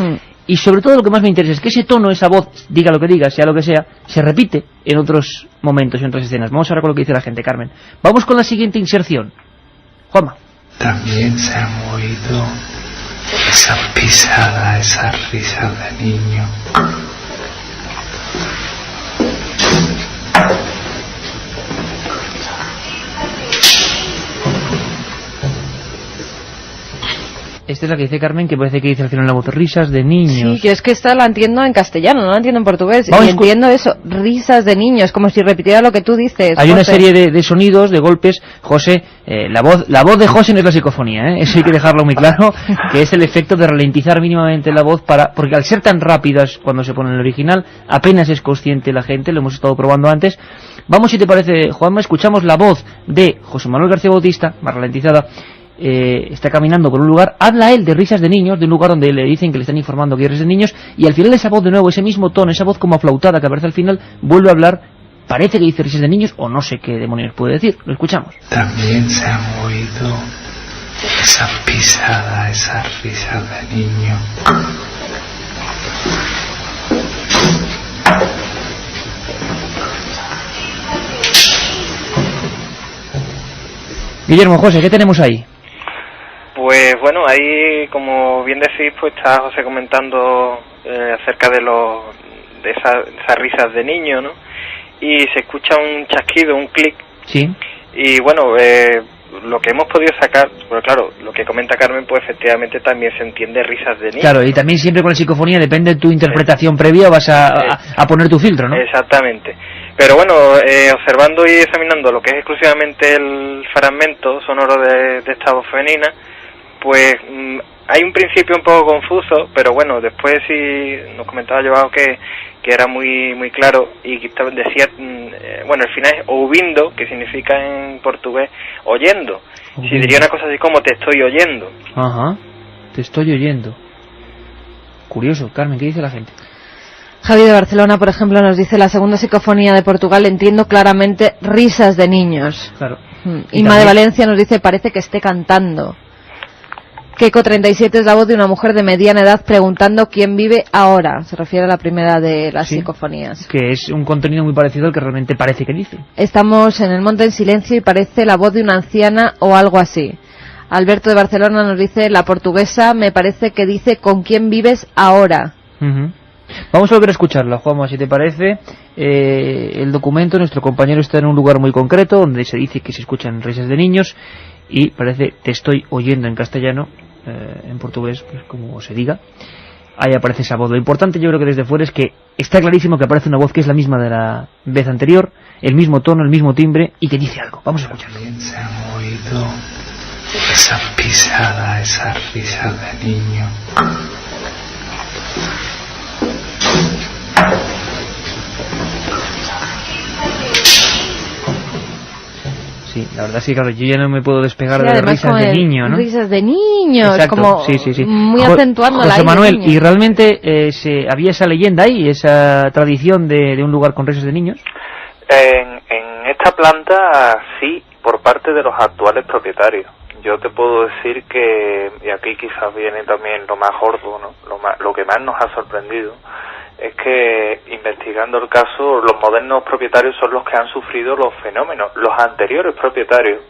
y sobre todo lo que más me interesa es que ese tono, esa voz, diga lo que diga, sea lo que sea, se repite en otros momentos, en otras escenas. Vamos ahora con lo que dice la gente, Carmen. Vamos con la siguiente inserción. Juanma. También se han oído esas pisadas, esas risas de niño. Esta es la que dice Carmen, que parece que dice al final la voz, risas de niños. Sí, yo es que esta la entiendo en castellano, no la entiendo en portugués. Y entiendo eso, risas de niños, como si repitiera lo que tú dices. Hay una serie de sonidos, de golpes. José, la voz de José no es la psicofonía, eso hay que dejarlo muy claro, que es el efecto de ralentizar mínimamente la voz porque al ser tan rápidas cuando se pone en el original, apenas es consciente la gente, lo hemos estado probando antes. Vamos, si te parece, Juanma, escuchamos la voz de José Manuel García Bautista, más ralentizada, está caminando por un lugar, habla él de risas de niños, de un lugar donde le dicen que le están informando que hay risas de niños, y al final esa voz de nuevo, ese mismo tono, esa voz como aflautada que aparece al final, vuelve a hablar, parece que dice risas de niños, o no sé qué demonios puede decir. Lo escuchamos. También se han oído esas pisadas, esas risas de niño. Guillermo, José, ¿qué tenemos ahí? Pues bueno, ahí, como bien decís, pues está José comentando acerca de esas risas de niño, ¿no? Y se escucha un chasquido, un clic. Sí. Y bueno, lo que hemos podido sacar, pues claro, lo que comenta Carmen, pues efectivamente también se entiende risas de niño. Claro, y también siempre con la psicofonía depende de tu interpretación previa, vas a poner tu filtro, ¿no? Exactamente. Pero bueno, observando y examinando lo que es exclusivamente el fragmento sonoro de esta voz femenina, pues hay un principio un poco confuso, pero bueno, después sí nos comentaba Joao que era muy claro, y decía, bueno, el final es ouvindo, que significa en portugués oyendo. Si diría una cosa así como te estoy oyendo. Ajá, te estoy oyendo. Curioso. Carmen, ¿qué dice la gente? Javi de Barcelona, por ejemplo, nos dice: la segunda psicofonía de Portugal entiendo claramente risas de niños. Claro. Inma de Valencia nos dice: parece que esté cantando. Keiko 37 es la voz de una mujer de mediana edad preguntando quién vive ahora. Se refiere a la primera de las psicofonías. Que es un contenido muy parecido al que realmente parece que dice. Estamos en el monte en silencio y parece la voz de una anciana o algo así. Alberto de Barcelona nos dice: la portuguesa me parece que dice ¿con quién vives ahora? Vamos a volver a escucharla, Juanma, si te parece. El documento, nuestro compañero está en un lugar muy concreto donde se dice que se escuchan risas de niños y parece te estoy oyendo en castellano. En portugués, pues como se diga, ahí aparece esa voz. Lo importante, yo creo que desde fuera, es que está clarísimo que aparece una voz que es la misma de la vez anterior, el mismo tono, el mismo timbre, y que dice algo. Vamos a escucharlo. También se han oído esas pisadas, esas risas de niño. Sí, la verdad es que claro, yo ya no me puedo despegar de las risas de niño, ¿no? Risas de niños, exacto, como sí. muy acentuando la José idea Manuel, de niños. ¿y realmente había esa leyenda ahí, esa tradición de un lugar con risas de niños? En esta planta sí, por parte de los actuales propietarios. Yo te puedo decir que, y aquí quizás viene también lo más gordo, ¿no? Lo que más nos ha sorprendido es que, investigando el caso, los modernos propietarios son los que han sufrido los fenómenos. Los anteriores propietarios,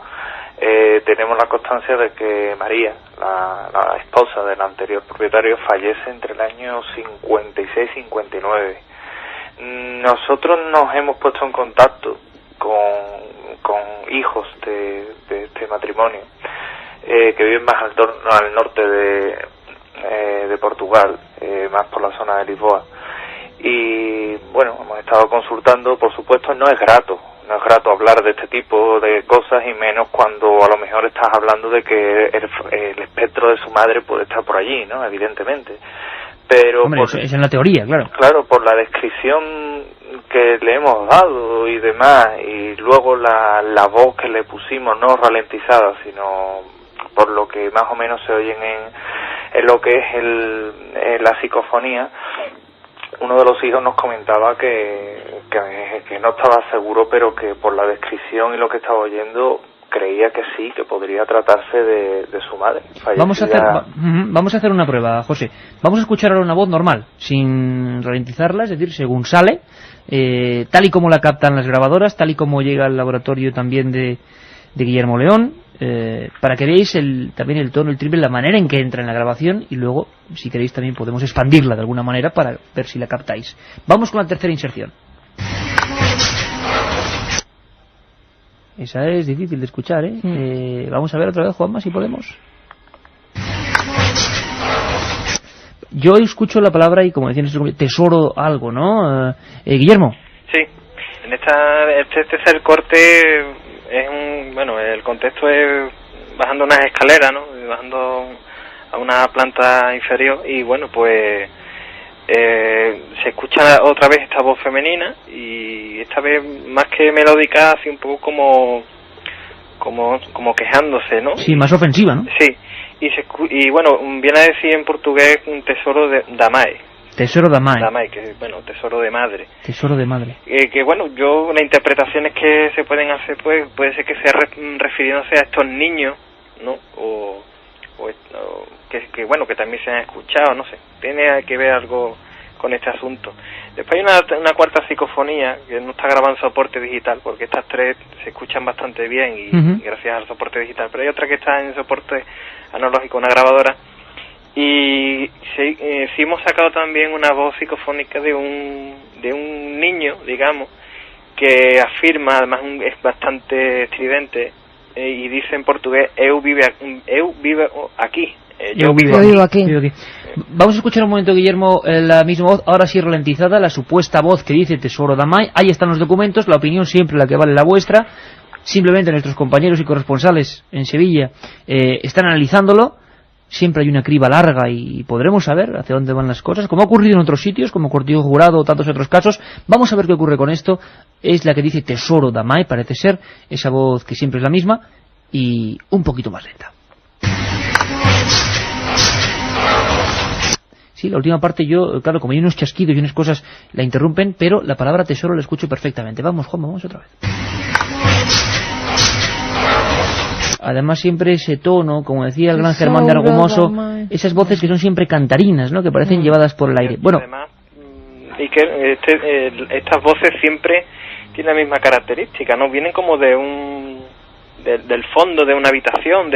tenemos la constancia de que María, la esposa del anterior propietario, fallece entre el año 56 y 59. Nosotros nos hemos puesto en contacto con hijos de este matrimonio, que viven más al norte de Portugal, más por la zona de Lisboa. Y bueno, hemos estado consultando. Por supuesto no es grato hablar de este tipo de cosas, y menos cuando a lo mejor estás hablando de que el espectro de su madre puede estar por allí, ¿no? Evidentemente. Pero hombre, eso es en la teoría, claro. Claro, por la descripción que le hemos dado y demás, y luego la voz que le pusimos, no ralentizada, sino por lo que más o menos se oyen en lo que es la psicofonía. Uno de los hijos nos comentaba que no estaba seguro, pero que por la descripción y lo que estaba oyendo creía que sí, que podría tratarse de su madre. Vamos a hacer una prueba, José. Vamos a escuchar ahora una voz normal, sin ralentizarla, es decir, según sale, tal y como la captan las grabadoras, tal y como llega al laboratorio también de Guillermo León, para que veáis también el tono, el timbre, la manera en que entra en la grabación, y luego, si queréis, también podemos expandirla de alguna manera para ver si la captáis. Vamos con la tercera inserción. Esa es difícil de escuchar, ¿eh? Vamos a ver otra vez, Juanma, si podemos. Yo escucho la palabra y, como decían, tesoro algo, ¿no? Guillermo. Sí, en este tercer corte el contexto es bajando unas escaleras, ¿no? Bajando a una planta inferior, y bueno, pues se escucha otra vez esta voz femenina, y esta vez más que melódica, así un poco como quejándose, ¿no? Sí, más ofensiva, ¿no? Sí, y bueno, viene a decir en portugués un tesoro de Damai. Tesoro de Damai. Damai, que bueno, tesoro de madre. Tesoro de madre. Que bueno, las interpretaciones que se pueden hacer, pues puede ser que sea refiriéndose a estos niños, ¿no? O que bueno, que también se han escuchado, no sé, tiene que ver algo con este asunto. Después hay una cuarta psicofonía que no está grabada en soporte digital, porque estas tres se escuchan bastante bien y gracias al soporte digital, pero hay otra que está en soporte analógico, una grabadora, y sí hemos sacado también una voz psicofónica de un niño, digamos, que afirma, además es bastante estridente, y dice en portugués: eu vivo aquí. Yo vivo aquí. Vamos a escuchar un momento, Guillermo, la misma voz, ahora sí ralentizada, la supuesta voz que dice Tesoro Damai. Ahí están los documentos, la opinión siempre la que vale la vuestra. Simplemente nuestros compañeros y corresponsales en Sevilla están analizándolo. Siempre hay una criba larga y podremos saber hacia dónde van las cosas, como ha ocurrido en otros sitios, como Cortijo Jurado o tantos otros casos. Vamos a ver qué ocurre con esto. Es la que dice Tesoro Damai, parece ser, esa voz que siempre es la misma y un poquito más lenta. Sí, la última parte yo, claro, como hay unos chasquidos y unas cosas la interrumpen, pero la palabra tesoro la escucho perfectamente. Vamos, Juan, vamos otra vez. Además siempre ese tono, como decía el gran Germán de Argumoso, esas voces que son siempre cantarinas, ¿no?, que parecen llevadas por el aire. Bueno, además, y que estas voces siempre tienen la misma característica, ¿no? Vienen como del fondo de una habitación,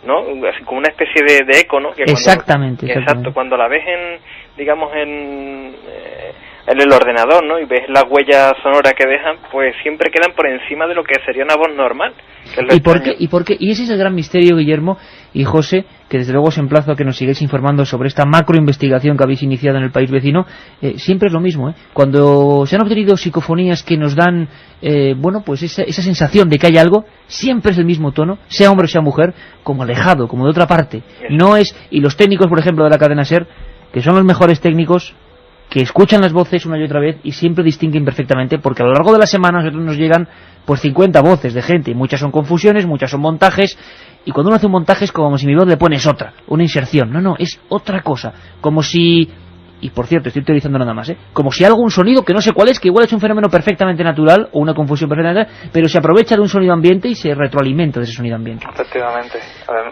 ¿no? Así como una especie de eco, ¿no? Que exactamente. Exacto, cuando la ves en el ordenador, ¿no? Y ves las huellas sonoras que dejan, pues siempre quedan por encima de lo que sería una voz normal. ¿Y por qué? Y ese es el gran misterio, Guillermo y José, que desde luego os emplazo a que nos sigáis informando sobre esta macroinvestigación que habéis iniciado en el país vecino. Siempre es lo mismo, ¿eh? Cuando se han obtenido psicofonías que nos dan, bueno, pues esa sensación de que hay algo, siempre es el mismo tono, sea hombre o sea mujer, como alejado, como de otra parte. No es, y los técnicos, por ejemplo, de la cadena SER, que son los mejores técnicos, que escuchan las voces una y otra vez y siempre distinguen perfectamente, porque a lo largo de la semana a nosotros nos llegan pues 50 voces de gente, y muchas son confusiones, muchas son montajes, y cuando uno hace un montaje es como si mi voz le pones otra, una inserción. No, es otra cosa, como si, y por cierto, estoy utilizando nada más, como si algo, un sonido que no sé cuál es, que igual es un fenómeno perfectamente natural o una confusión perfectamente natural, pero se aprovecha de un sonido ambiente y se retroalimenta de ese sonido ambiente. Efectivamente.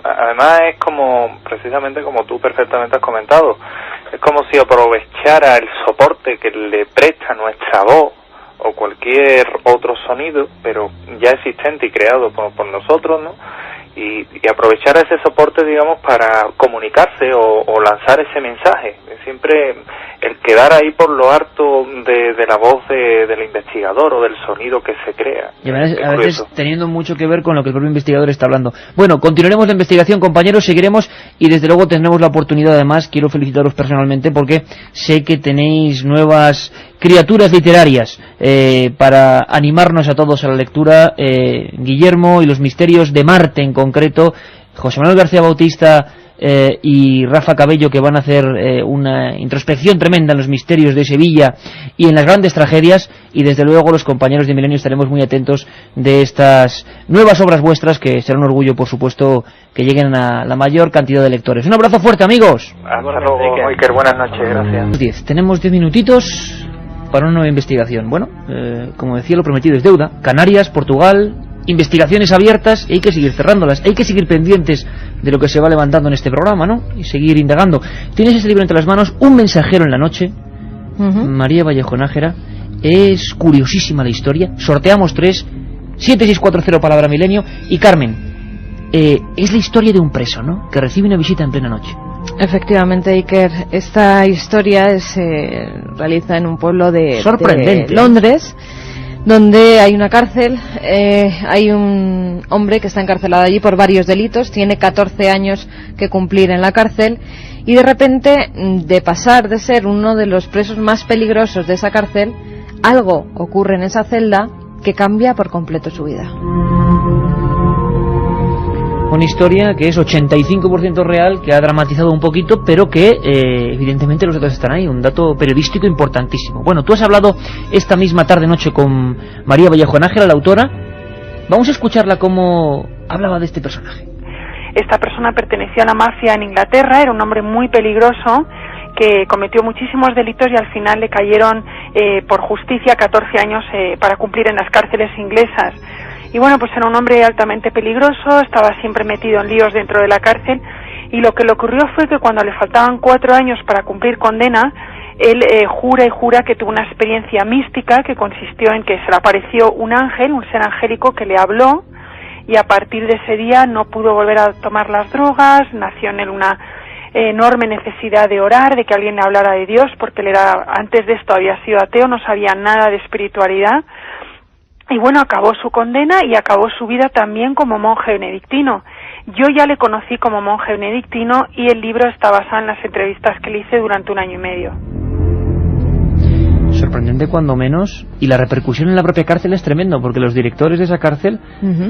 Además es como, precisamente como tú perfectamente has comentado, es como si aprovechara el soporte que le presta nuestra voz o cualquier otro sonido, pero ya existente y creado por nosotros, ¿no? Y aprovechar ese soporte, digamos, para comunicarse o lanzar ese mensaje. Siempre el quedar ahí por lo harto de la voz del investigador o del sonido que se crea. Y a veces teniendo mucho que ver con lo que el propio investigador está hablando. Bueno, continuaremos la investigación, compañeros, seguiremos, y desde luego tendremos la oportunidad. Además, quiero felicitaros personalmente porque sé que tenéis nuevas criaturas literarias para animarnos a todos a la lectura. Guillermo y los misterios de Marte en concreto, José Manuel García Bautista y Rafa Cabello, que van a hacer una introspección tremenda en los misterios de Sevilla y en las grandes tragedias, y desde luego los compañeros de Milenio estaremos muy atentos de estas nuevas obras vuestras, que será un orgullo, por supuesto, que lleguen a la mayor cantidad de lectores. Un abrazo fuerte, amigos. Hasta luego, Iker, buenas noches, gracias. Tenemos 10 minutitos para una nueva investigación. Bueno, como decía, lo prometido es deuda. Canarias, Portugal, investigaciones abiertas, y hay que seguir cerrándolas, hay que seguir pendientes de lo que se va levantando en este programa, ¿no? Y seguir indagando. Tienes ese libro entre las manos, Un mensajero en la noche, María Vallejo Nájera. Es curiosísima la historia. Sorteamos 3, 7640 palabra Milenio. Y Carmen, es la historia de un preso, ¿no?, que recibe una visita en plena noche. Efectivamente, Iker, esta historia se realiza en un pueblo de Londres, donde hay una cárcel. Hay un hombre que está encarcelado allí por varios delitos, tiene 14 años que cumplir en la cárcel, y de repente, de pasar de ser uno de los presos más peligrosos de esa cárcel, algo ocurre en esa celda que cambia por completo su vida. Una historia que es 85% real, que ha dramatizado un poquito, pero que evidentemente los datos están ahí, un dato periodístico importantísimo. Bueno, tú has hablado esta misma tarde-noche con María Vallejo Nájera, la autora, Vamos a escucharla cómo hablaba de este personaje. Esta persona pertenecía a la mafia en Inglaterra, era un hombre muy peligroso que cometió muchísimos delitos y al final le cayeron por justicia 14 años para cumplir en las cárceles inglesas. Y bueno, pues era un hombre altamente peligroso, estaba siempre metido en líos dentro de la cárcel, y lo que le ocurrió fue que cuando le faltaban 4 años para cumplir condena, él jura y jura que tuvo una experiencia mística que consistió en que se le apareció un ángel, un ser angélico que le habló, y a partir de ese día no pudo volver a tomar las drogas, nació en él una enorme necesidad de orar, de que alguien le hablara de Dios, porque él era, antes de esto había sido ateo, no sabía nada de espiritualidad, y bueno, acabó su condena y acabó su vida también como monje benedictino. Yo ya le conocí como monje benedictino y el libro está basado en las entrevistas que le hice durante 1 año y medio. Sorprendente cuando menos, y la repercusión en la propia cárcel es tremendo, porque los directores de esa cárcel,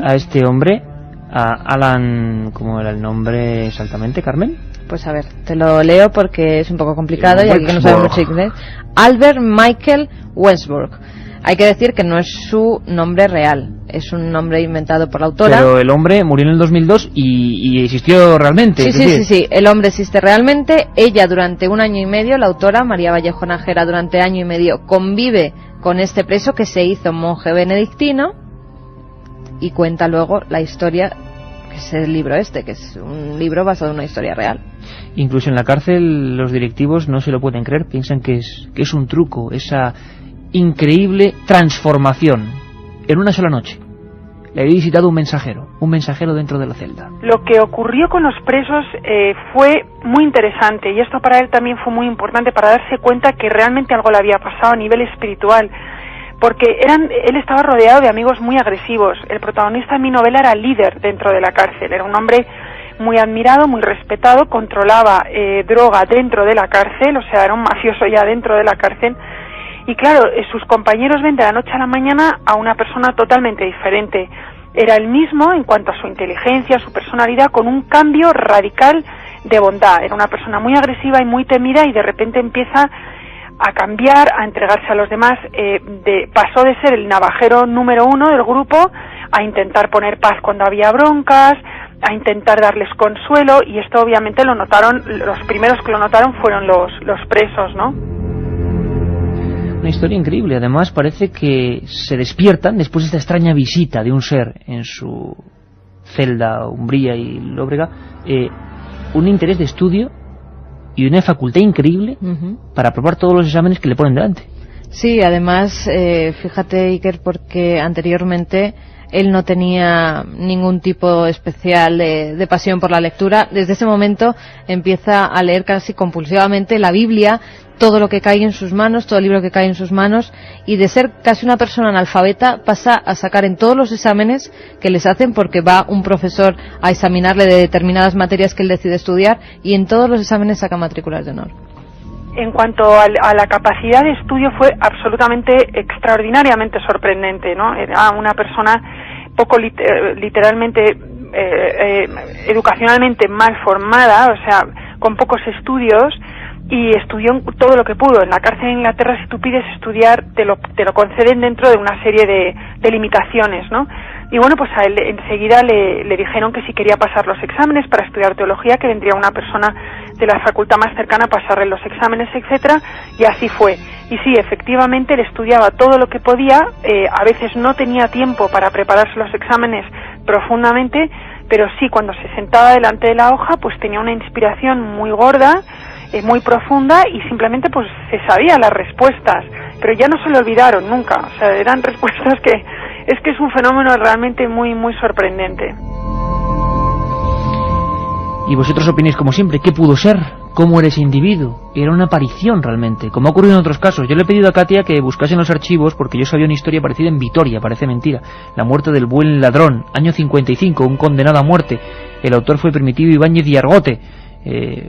a este hombre, a Alan, ¿cómo era el nombre exactamente, Carmen? Pues a ver, te lo leo porque es un poco complicado y aquí que no sabe mucho inglés. Albert Michael Westbrook. Hay que decir que no es su nombre real, es un nombre inventado por la autora. Pero el hombre murió en el 2002 y existió realmente. Sí, el hombre existe realmente. Ella durante 1 año y medio, la autora, María Vallejo Nájera, durante 1 año y medio convive con este preso que se hizo monje benedictino y cuenta luego la historia, que es el libro que es un libro basado en una historia real. Incluso en la cárcel los directivos no se lo pueden creer, piensan que es un truco, esa increíble transformación en una sola noche. Le había visitado un mensajero dentro de la celda. Lo que ocurrió con los presos fue muy interesante, y esto para él también fue muy importante para darse cuenta que realmente algo le había pasado a nivel espiritual, porque él estaba rodeado de amigos muy agresivos. El protagonista de mi novela era líder dentro de la cárcel, era un hombre muy admirado, muy respetado, controlaba droga dentro de la cárcel, o sea, era un mafioso ya dentro de la cárcel. Y claro, sus compañeros ven de la noche a la mañana a una persona totalmente diferente. Era el mismo en cuanto a su inteligencia, su personalidad, con un cambio radical de bondad. Era una persona muy agresiva y muy temida, y de repente empieza a cambiar, a entregarse a los demás. Pasó de ser el navajero número 1 del grupo a intentar poner paz cuando había broncas, a intentar darles consuelo, y esto obviamente lo notaron, los primeros que lo notaron fueron los presos, ¿no? Una historia increíble. Además parece que se despiertan después de esta extraña visita de un ser en su celda umbría y lóbrega, un interés de estudio y una facultad increíble para aprobar todos los exámenes que le ponen delante. Sí, además, fíjate, Iker, porque anteriormente él no tenía ningún tipo especial de pasión por la lectura. Desde ese momento empieza a leer casi compulsivamente la Biblia, todo lo que cae en sus manos, todo el libro que cae en sus manos, y de ser casi una persona analfabeta pasa a sacar en todos los exámenes que les hacen, porque va un profesor a examinarle de determinadas materias que él decide estudiar, y en todos los exámenes saca matrículas de honor. En cuanto a la capacidad de estudio, fue absolutamente extraordinariamente sorprendente, ¿no? Era una persona poco literalmente educacionalmente mal formada, o sea, con pocos estudios, y estudió todo lo que pudo. En la cárcel en Inglaterra, si tú pides estudiar, te lo conceden dentro de una serie de limitaciones, ¿no? Y bueno, pues a él enseguida le dijeron que si quería pasar los exámenes para estudiar teología, que vendría una persona de la facultad más cercana a pasarle los exámenes, etcétera, y así fue. Y sí, efectivamente, él estudiaba todo lo que podía, a veces no tenía tiempo para prepararse los exámenes profundamente, pero sí, cuando se sentaba delante de la hoja, pues tenía una inspiración muy gorda, muy profunda, y simplemente pues se sabía las respuestas, pero ya no se le olvidaron nunca. O sea, eran respuestas que es un fenómeno realmente muy muy sorprendente. Y vosotros opináis como siempre, ¿qué pudo ser? ¿Cómo era ese individuo? Era una aparición realmente, como ha ocurrido en otros casos. Yo le he pedido a Katia que buscase en los archivos, porque yo sabía una historia parecida en Vitoria, parece mentira. La muerte del buen ladrón, año 55, un condenado a muerte. El autor fue Primitivo Ibáñez y Argote.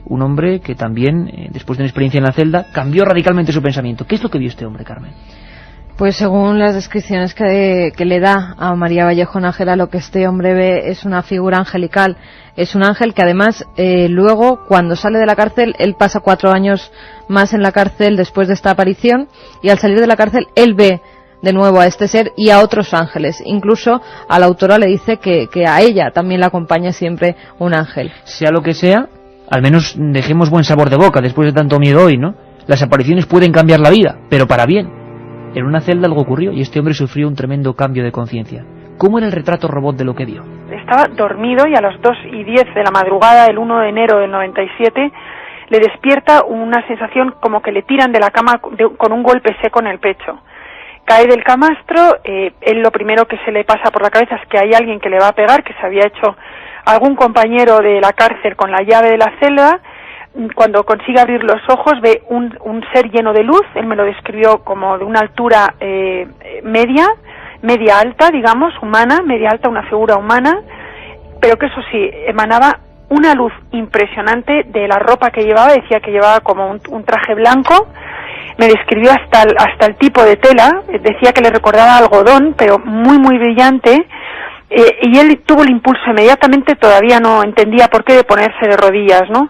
Un hombre que también, después de una experiencia en la celda, cambió radicalmente su pensamiento. ¿Qué es lo que vio este hombre, Carmen? Pues según las descripciones que le da a María Vallejo Nájera, lo que este hombre ve es una figura angelical. Es un ángel que además luego, cuando sale de la cárcel, él pasa 4 años más en la cárcel después de esta aparición, y al salir de la cárcel él ve de nuevo a este ser y a otros ángeles. Incluso a la autora le dice que a ella también la acompaña siempre un ángel. Sea lo que sea, al menos dejemos buen sabor de boca después de tanto miedo hoy, ¿no? Las apariciones pueden cambiar la vida, pero para bien. En una celda algo ocurrió y este hombre sufrió un tremendo cambio de conciencia. ¿Cómo era el retrato robot de lo que vio? Estaba dormido y a las 2:10 de la madrugada del 1 de enero del 97 le despierta una sensación como que le tiran de la cama con un golpe seco en el pecho. Cae del camastro, él lo primero que se le pasa por la cabeza es que hay alguien que le va a pegar, que se había hecho algún compañero de la cárcel con la llave de la celda. Cuando consigue abrir los ojos ve un ser lleno de luz, él me lo describió como de una altura media alta, digamos, humana, media alta, una figura humana, pero que eso sí, emanaba una luz impresionante de la ropa que llevaba, decía que llevaba como un traje blanco, me describió hasta el tipo de tela, decía que le recordaba algodón, pero muy muy brillante, y él tuvo el impulso inmediatamente, todavía no entendía por qué, de ponerse de rodillas, ¿no?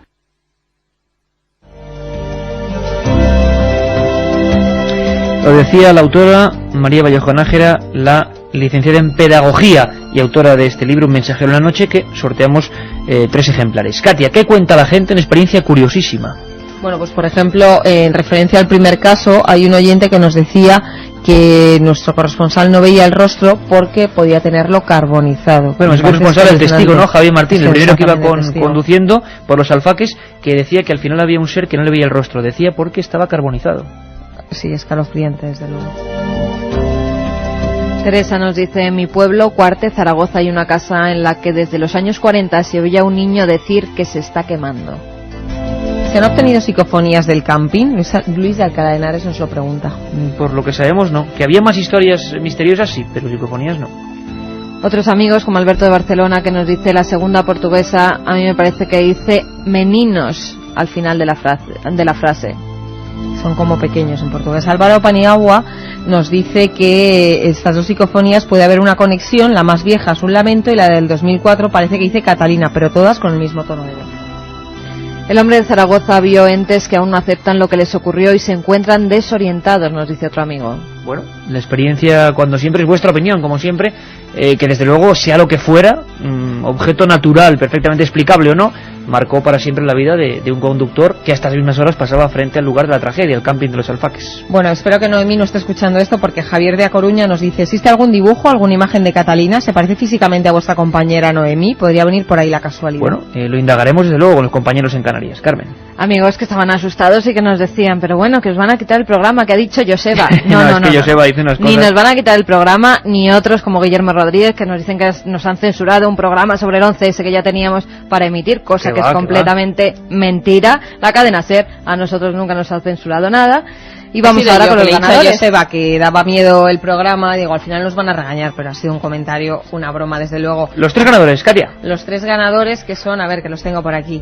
Lo decía la autora María Vallejo Nájera, la licenciada en Pedagogía y autora de este libro Un mensajero en la noche, que sorteamos 3 ejemplares. Katia, ¿qué cuenta la gente en experiencia curiosísima? Bueno, pues por ejemplo, en referencia al primer caso, hay un oyente que nos decía que nuestro corresponsal no veía el rostro porque podía tenerlo carbonizado. Bueno, es corresponsal el testigo, ¿no? Javier Martín, el primero que iba conduciendo por los alfaques, que decía que al final había un ser que no le veía el rostro. Decía porque estaba carbonizado. Sí, escalofriante, desde luego. Teresa nos dice: en mi pueblo, Cuarte, Zaragoza, hay una casa en la que desde los años 40 se oía a un niño decir que se está quemando. ¿Se han obtenido psicofonías del camping? Luis de Alcalá de Henares nos lo pregunta. Por lo que sabemos, no. Que había más historias misteriosas, sí, pero psicofonías no. Otros amigos, como Alberto de Barcelona, que nos dice la segunda portuguesa, a mí me parece que dice meninos al final de la frase. Son como pequeños en portugués. Álvaro Paniagua nos dice que estas 2 psicofonías puede haber una conexión, la más vieja es un lamento y la del 2004 parece que dice Catalina, pero todas con el mismo tono de voz. El hombre de Zaragoza vio entes que aún no aceptan lo que les ocurrió y se encuentran desorientados, nos dice otro amigo. Bueno, la experiencia, cuando siempre, es vuestra opinión, como siempre, que desde luego, sea lo que fuera, objeto natural, perfectamente explicable o no, marcó para siempre la vida de un conductor que a estas mismas horas pasaba frente al lugar de la tragedia, el camping de los alfaques. Bueno, espero que Noemí no esté escuchando esto, porque Javier de A Coruña nos dice: ¿existe algún dibujo, alguna imagen de Catalina? ¿Se parece físicamente a vuestra compañera Noemí? Podría venir por ahí la casualidad. Bueno, lo indagaremos desde luego con los compañeros en Canarias. Carmen. Amigos que estaban asustados y que nos decían: pero bueno, que os van a quitar el programa, que ha dicho Joseba. No, Joseba dice unas cosas. Ni nos van a quitar el programa, ni otros como Guillermo Rodríguez, que nos dicen que nos han censurado un programa sobre el 11S que ya teníamos para emitir, cosa que es completamente mentira. La cadena SER a nosotros nunca nos ha censurado nada. Y vamos ahora con los ganadores. Joseba, que daba miedo el programa, digo, al final nos van a regañar, pero ha sido un comentario, una broma, desde luego. Los 3 ganadores, Katia. Los 3 ganadores, que son, a ver, que los tengo por aquí.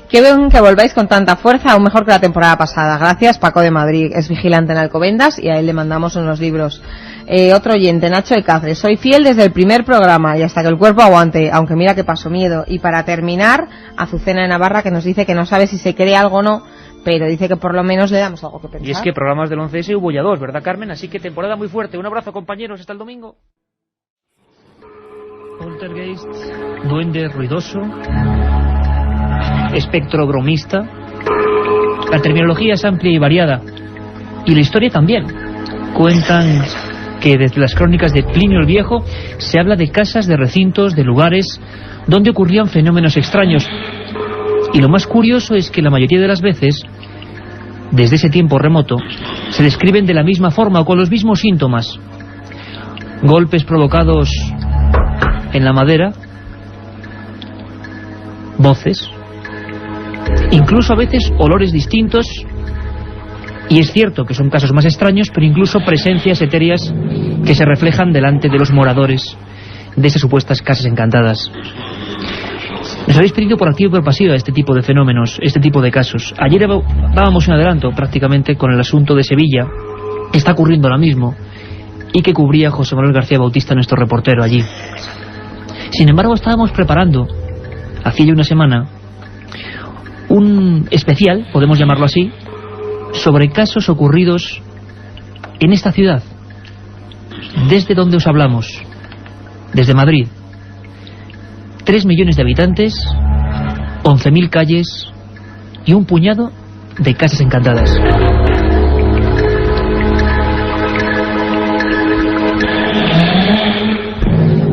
Que ven que volváis con tanta fuerza, aún mejor que la temporada pasada. Gracias, Paco de Madrid, es vigilante en Alcobendas y a él le mandamos unos libros. Otro oyente, Nacho de Cáceres: soy fiel desde el primer programa y hasta que el cuerpo aguante, aunque mira que paso miedo. Y para terminar, Azucena de Navarra, que nos dice que no sabe si se cree algo o no, pero dice que por lo menos le damos algo que pensar. Y es que programas del 11S hubo ya 2, ¿verdad, Carmen? Así que temporada muy fuerte. Un abrazo, compañeros, hasta el domingo. Poltergeist, duende ruidoso, espectro bromista. La terminología es amplia y variada, y la historia también. Cuentan que desde las crónicas de Plinio el Viejo se habla de casas, de recintos, de lugares donde ocurrían fenómenos extraños. Y lo más curioso es que la mayoría de las veces, desde ese tiempo remoto, se describen de la misma forma o con los mismos síntomas. Golpes provocados en la madera, voces, incluso a veces olores distintos, y es cierto que son casos más extraños, pero incluso presencias etéreas que se reflejan delante de los moradores de esas supuestas casas encantadas. Nos habéis pedido por activa y por pasiva este tipo de fenómenos, este tipo de casos. Ayer dábamos un adelanto prácticamente con el asunto de Sevilla, que está ocurriendo ahora mismo, y que cubría José Manuel García Bautista, nuestro reportero allí. Sin embargo, estábamos preparando, hacía ya una semana, un especial, podemos llamarlo así, sobre casos ocurridos en esta ciudad, desde donde os hablamos, desde Madrid. 3 millones de habitantes, 11.000 calles y un puñado de casas encantadas.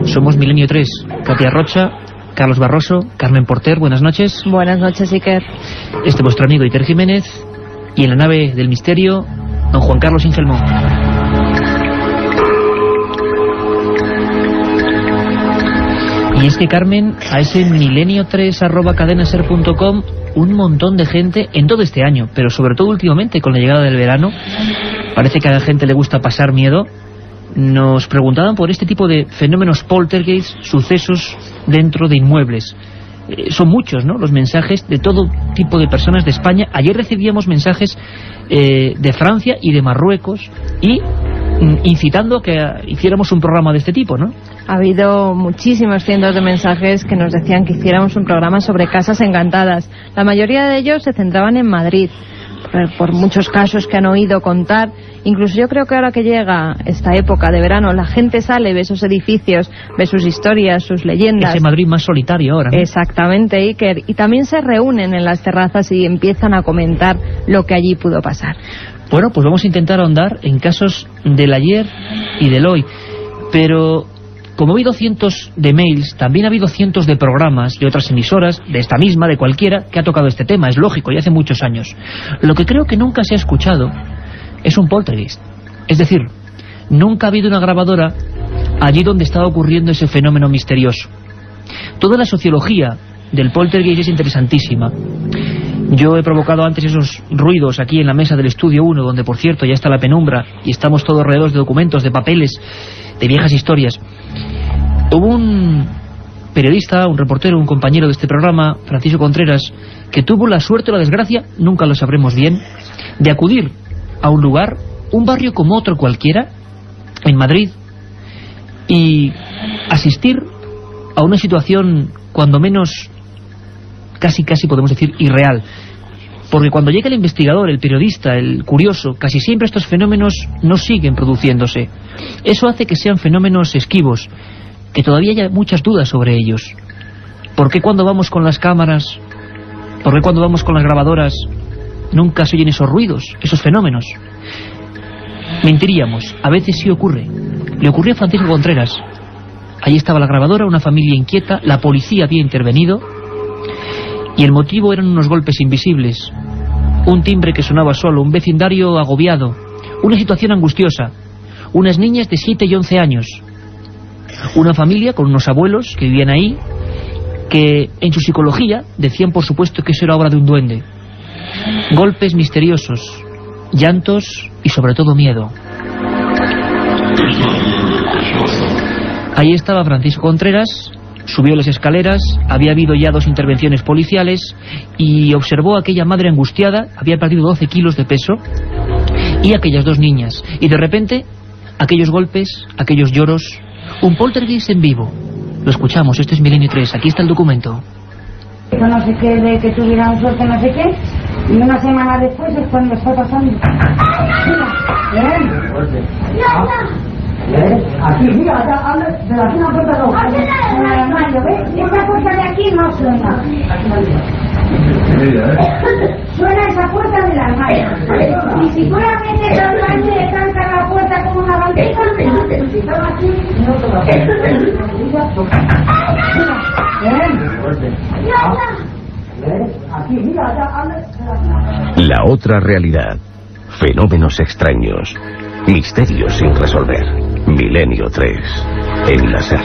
Somos Milenio 3, Katia Rocha, Carlos Barroso, Carmen Porter, buenas noches. Buenas noches, Iker. Este vuestro amigo Iker Jiménez, y en la nave del misterio, don Juan Carlos Ingelmón. Y es que, Carmen, a ese milenio3@cadenaser.com, un montón de gente en todo este año, pero sobre todo últimamente con la llegada del verano, parece que a la gente le gusta pasar miedo. Nos preguntaban por este tipo de fenómenos poltergeist, sucesos dentro de inmuebles. Son muchos, ¿no?, los mensajes de todo tipo de personas de España. Ayer recibíamos mensajes de Francia y de Marruecos, y incitando a que hiciéramos un programa de este tipo, ¿no? Ha habido muchísimos cientos de mensajes que nos decían que hiciéramos un programa sobre casas encantadas. La mayoría de ellos se centraban en Madrid, por muchos casos que han oído contar. Incluso yo creo que ahora que llega esta época de verano, la gente sale, ve esos edificios, ve sus historias, sus leyendas. Ese Madrid más solitario ahora, ¿no? Exactamente, Iker. Y también se reúnen en las terrazas y empiezan a comentar lo que allí pudo pasar. Bueno, pues vamos a intentar ahondar en casos del ayer y del hoy. Pero como ha habido cientos de mails, también ha habido cientos de programas de otras emisoras, de esta misma, de cualquiera, que ha tocado este tema. Es lógico, y hace muchos años. Lo que creo que nunca se ha escuchado es un poltergeist. Es decir, nunca ha habido una grabadora allí donde estaba ocurriendo ese fenómeno misterioso. Toda la sociología del poltergeist es interesantísima. Yo he provocado antes esos ruidos aquí en la mesa del estudio 1, donde por cierto ya está la penumbra y estamos todos alrededor de documentos, de papeles, de viejas historias. Hubo un periodista, un reportero, un compañero de este programa, Francisco Contreras, que tuvo la suerte o la desgracia, nunca lo sabremos bien, de acudir a un lugar, un barrio como otro cualquiera, en Madrid, y asistir a una situación cuando menos casi podemos decir irreal. Porque cuando llega el investigador, el periodista, el curioso, casi siempre estos fenómenos no siguen produciéndose. Eso hace que sean fenómenos esquivos, que todavía haya muchas dudas sobre ellos. ¿Por qué cuando vamos con las cámaras, por qué cuando vamos con las grabadoras, nunca se oyen esos ruidos, esos fenómenos? Mentiríamos, a veces sí ocurre. Le ocurrió a Francisco Contreras. Allí estaba la grabadora, una familia inquieta, la policía había intervenido, y el motivo eran unos golpes invisibles, un timbre que sonaba solo, un vecindario agobiado, una situación angustiosa, unas niñas de 7 y 11 años, una familia con unos abuelos que vivían ahí, que en su psicología decían por supuesto que eso era obra de un duende. Golpes misteriosos, llantos y sobre todo miedo. Ahí estaba Francisco Contreras, subió las escaleras, había habido ya 2 intervenciones policiales y observó a aquella madre angustiada, había perdido 12 kilos de peso, y aquellas 2 niñas. Y de repente, aquellos golpes, aquellos lloros, un poltergeist en vivo. Lo escuchamos, esto es Milenio 3, aquí está el documento. No sé qué, de que tuvieran suerte, no sé qué, y una semana después es cuando está pasando. Aquí, mira, habla de la una puerta no. En el armario, ¿ves? Esta puerta de aquí no suena. Suena esa puerta del armario. Y si fuera a meter al baño le cantan la puerta como una bandita, si estaba aquí, no todo. Aquí, mira, habla de la otra realidad. Fenómenos extraños. Misterios sin resolver. Milenio 3. En la SER.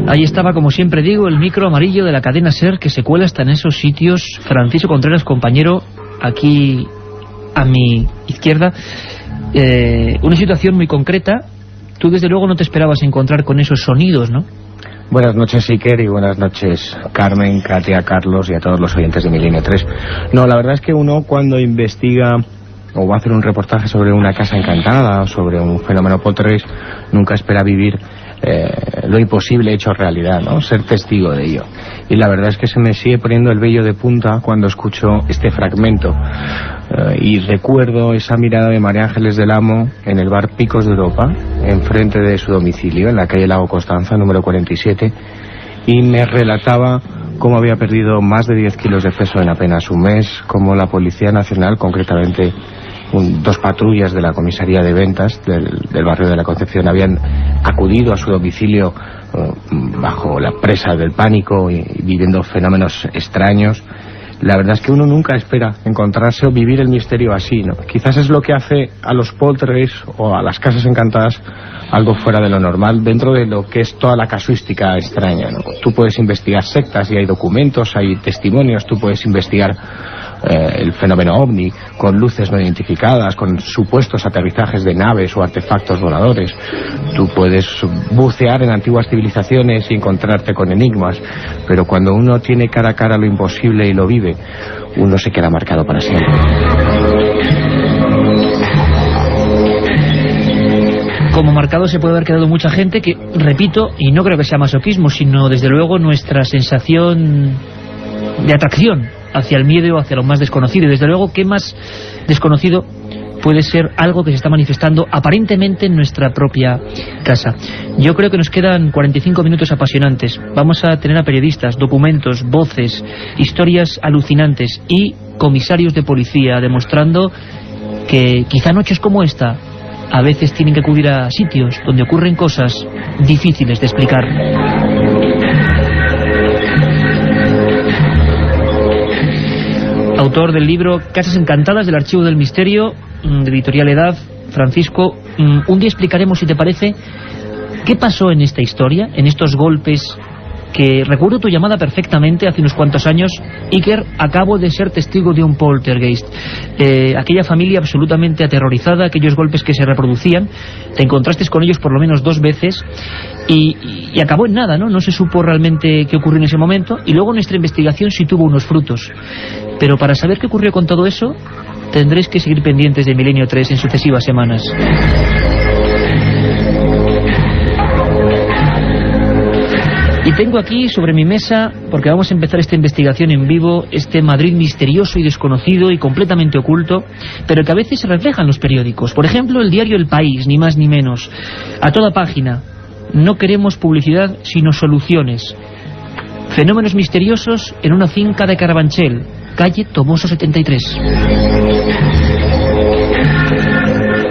Ahí estaba, como siempre digo, el micro amarillo de la cadena SER, que se cuela hasta en esos sitios. Francisco Contreras, compañero, aquí a mi izquierda. Una situación muy concreta. Tú desde luego no te esperabas encontrar con esos sonidos, ¿no? Buenas noches, Iker, y buenas noches, Carmen, Katia, Carlos y a todos los oyentes de Milenio 3. No, la verdad es que uno cuando investiga o va a hacer un reportaje sobre una casa encantada o sobre un fenómeno poltergeist, nunca espera vivir lo imposible hecho realidad, ¿no? Ser testigo de ello. Y la verdad es que se me sigue poniendo el vello de punta cuando escucho este fragmento. Y recuerdo esa mirada de María Ángeles del Amo en el bar Picos de Europa, enfrente de su domicilio, en la calle Lago Constanza, número 47, y me relataba cómo había perdido más de 10 kilos de peso en apenas un mes, cómo la Policía Nacional, concretamente 2 patrullas de la comisaría de ventas del barrio de la Concepción, habían acudido a su domicilio bajo la presa del pánico y viviendo fenómenos extraños. La verdad es que uno nunca espera encontrarse o vivir el misterio así, ¿no? Quizás es lo que hace a los poltergeists o a las casas encantadas algo fuera de lo normal, dentro de lo que es toda la casuística extraña, ¿no? Tú puedes investigar sectas y hay documentos, hay testimonios, tú puedes investigar el fenómeno ovni con luces no identificadas, con supuestos aterrizajes de naves o artefactos voladores. Tú puedes bucear en antiguas civilizaciones y encontrarte con enigmas, pero cuando uno tiene cara a cara lo imposible y lo vive, uno se queda marcado para siempre. Como marcado se puede haber quedado mucha gente que, repito, y no creo que sea masoquismo, sino desde luego nuestra sensación de atracción hacia el miedo o hacia lo más desconocido. Y desde luego, ¿qué más desconocido puede ser algo que se está manifestando aparentemente en nuestra propia casa? Yo creo que nos quedan 45 minutos apasionantes. Vamos a tener a periodistas, documentos, voces, historias alucinantes y comisarios de policía demostrando que quizá noches como esta a veces tienen que acudir a sitios donde ocurren cosas difíciles de explicar. Autor del libro Casas Encantadas del Archivo del Misterio, de Editorial Edad, Francisco, un día explicaremos, si te parece, qué pasó en esta historia, en estos golpes que recuerdo tu llamada perfectamente hace unos cuantos años. Iker, acabo de ser testigo de un poltergeist. Aquella familia absolutamente aterrorizada, aquellos golpes que se reproducían, te encontraste con ellos por lo menos 2 veces y acabó en nada, ¿no? No se supo realmente qué ocurrió en ese momento, y luego nuestra investigación sí tuvo unos frutos. Pero para saber qué ocurrió con todo eso, tendréis que seguir pendientes de Milenio 3 en sucesivas semanas. Y tengo aquí sobre mi mesa, porque vamos a empezar esta investigación en vivo, este Madrid misterioso y desconocido y completamente oculto, pero que a veces se refleja en los periódicos. Por ejemplo, el diario El País, ni más ni menos. A toda página. No queremos publicidad, sino soluciones. Fenómenos misteriosos en una finca de Carabanchel, calle Toboso 73.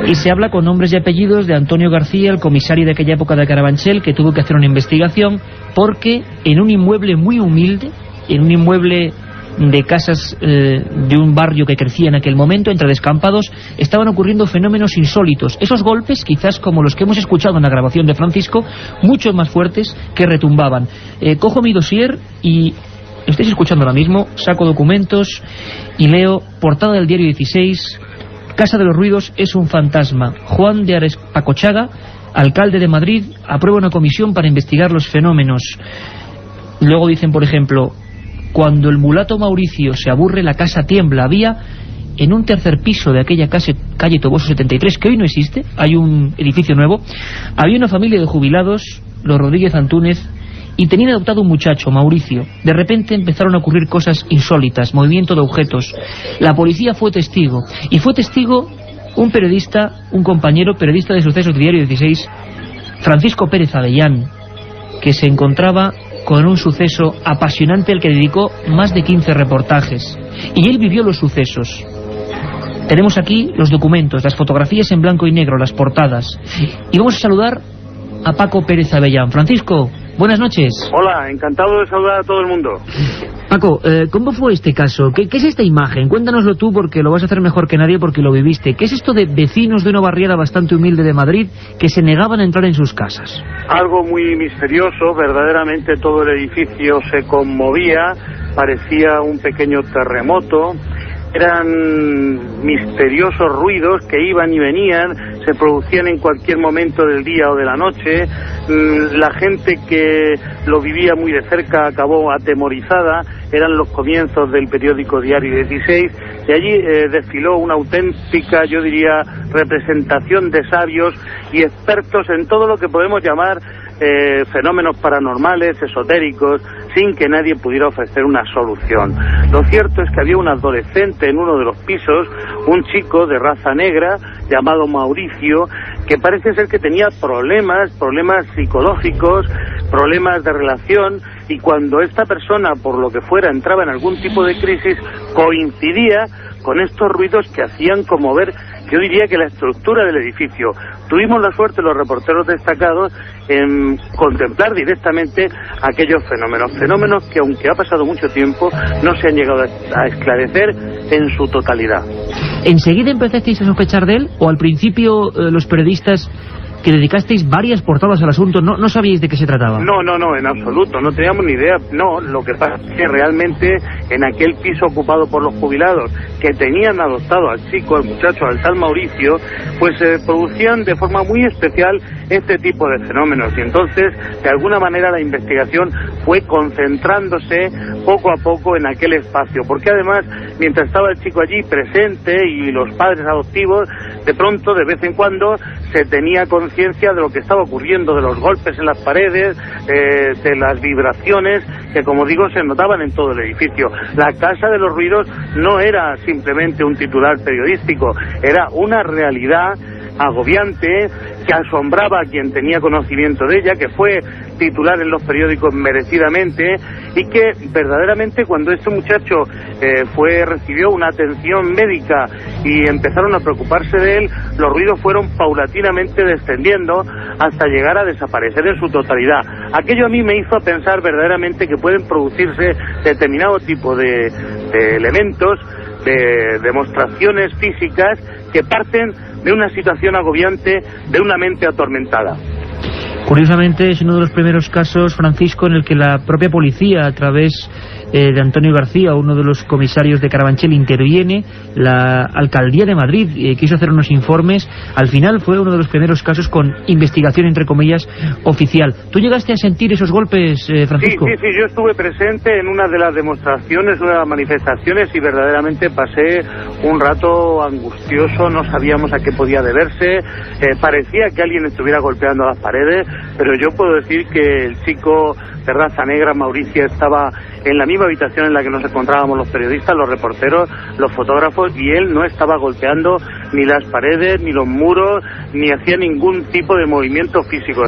Y se habla con nombres y apellidos de Antonio García, el comisario de aquella época de Carabanchel, que tuvo que hacer una investigación porque en un inmueble muy humilde, en un inmueble de casas de un barrio que crecía en aquel momento, entre descampados, estaban ocurriendo fenómenos insólitos. Esos golpes, quizás como los que hemos escuchado en la grabación de Francisco, mucho más fuertes, que retumbaban. Cojo mi dossier y estáis escuchando ahora mismo, saco documentos y leo portada del diario 16... Casa de los Ruidos es un fantasma. Juan de Arespacochaga, alcalde de Madrid, aprueba una comisión para investigar los fenómenos. Luego dicen, por ejemplo, cuando el mulato Mauricio se aburre, la casa tiembla. Había en un tercer piso de aquella calle Toboso 73, que hoy no existe, hay un edificio nuevo, había una familia de jubilados, los Rodríguez Antúnez, y tenían adoptado un muchacho, Mauricio. De repente empezaron a ocurrir cosas insólitas, movimiento de objetos. La policía fue testigo, y fue testigo un periodista, un compañero periodista de sucesos de Diario 16, Francisco Pérez Avellán, que se encontraba con un suceso apasionante al que dedicó más de 15 reportajes. Y él vivió los sucesos. Tenemos aquí los documentos, las fotografías en blanco y negro, las portadas. Y vamos a saludar a Paco Pérez Avellán. Francisco, buenas noches. Hola, encantado de saludar a todo el mundo. Paco, ¿cómo fue este caso? ¿Qué es esta imagen? Cuéntanoslo tú, porque lo vas a hacer mejor que nadie, porque lo viviste. ¿Qué es esto de vecinos de una barriada bastante humilde de Madrid que se negaban a entrar en sus casas? Algo muy misterioso, verdaderamente todo el edificio se conmovía, parecía un pequeño terremoto. Eran misteriosos ruidos que iban y venían, se producían en cualquier momento del día o de la noche. La gente que lo vivía muy de cerca acabó atemorizada. Eran los comienzos del periódico Diario 16 y allí desfiló una auténtica, yo diría, representación de sabios y expertos en todo lo que podemos llamar fenómenos paranormales, esotéricos, sin que nadie pudiera ofrecer una solución. Lo cierto es que había un adolescente en uno de los pisos, un chico de raza negra llamado Mauricio, que parece ser que tenía problemas psicológicos, problemas de relación, y cuando esta persona, por lo que fuera, entraba en algún tipo de crisis, coincidía con estos ruidos que hacían conmover, yo diría que la estructura del edificio. Tuvimos la suerte, los reporteros destacados, en contemplar directamente aquellos fenómenos que, aunque ha pasado mucho tiempo, no se han llegado a esclarecer en su totalidad. ¿Enseguida empezasteis a sospechar de él, o al principio los periodistas que dedicasteis varias portadas al asunto no sabíais de qué se trataba? No, en absoluto, no teníamos ni idea. No, lo que pasa es que realmente en aquel piso ocupado por los jubilados, que tenían adoptado al chico, al muchacho, al tal Mauricio, pues se producían de forma muy especial este tipo de fenómenos, y entonces de alguna manera la investigación fue concentrándose poco a poco en aquel espacio, porque además mientras estaba el chico allí presente y los padres adoptivos, de pronto, de vez en cuando, se tenía conciencia de lo que estaba ocurriendo, de los golpes en las paredes, de las vibraciones que, como digo, se notaban en todo el edificio. La Casa de los Ruidos no era simplemente un titular periodístico, era una realidad agobiante que asombraba a quien tenía conocimiento de ella, que fue titular en los merecidamente, y que verdaderamente cuando este muchacho recibió una atención médica y empezaron a preocuparse de él, los ruidos fueron paulatinamente descendiendo hasta llegar a desaparecer en su totalidad. Aquello a mí me hizo pensar verdaderamente que pueden producirse determinado tipo de elementos, de demostraciones físicas que parten de una situación agobiante, de una mente atormentada. Curiosamente es uno de los primeros casos, Francisco, en el que la propia policía, a través de Antonio García, uno de los comisarios de Carabanchel, interviene. La Alcaldía de Madrid quiso hacer unos informes. Al final fue uno de los primeros casos con investigación, entre comillas, oficial. ¿Tú llegaste a sentir esos golpes, Francisco? Sí, yo estuve presente en una de las demostraciones, una de las manifestaciones, y verdaderamente pasé un rato angustioso. No sabíamos a qué podía deberse. Parecía que alguien estuviera golpeando las paredes, pero yo puedo decir que el chico de raza negra, Mauricio, estaba en la misma habitación en la que nos encontrábamos los periodistas, los reporteros, los fotógrafos, y él no estaba golpeando ni las paredes, ni los muros, ni hacía ningún tipo de movimiento físico.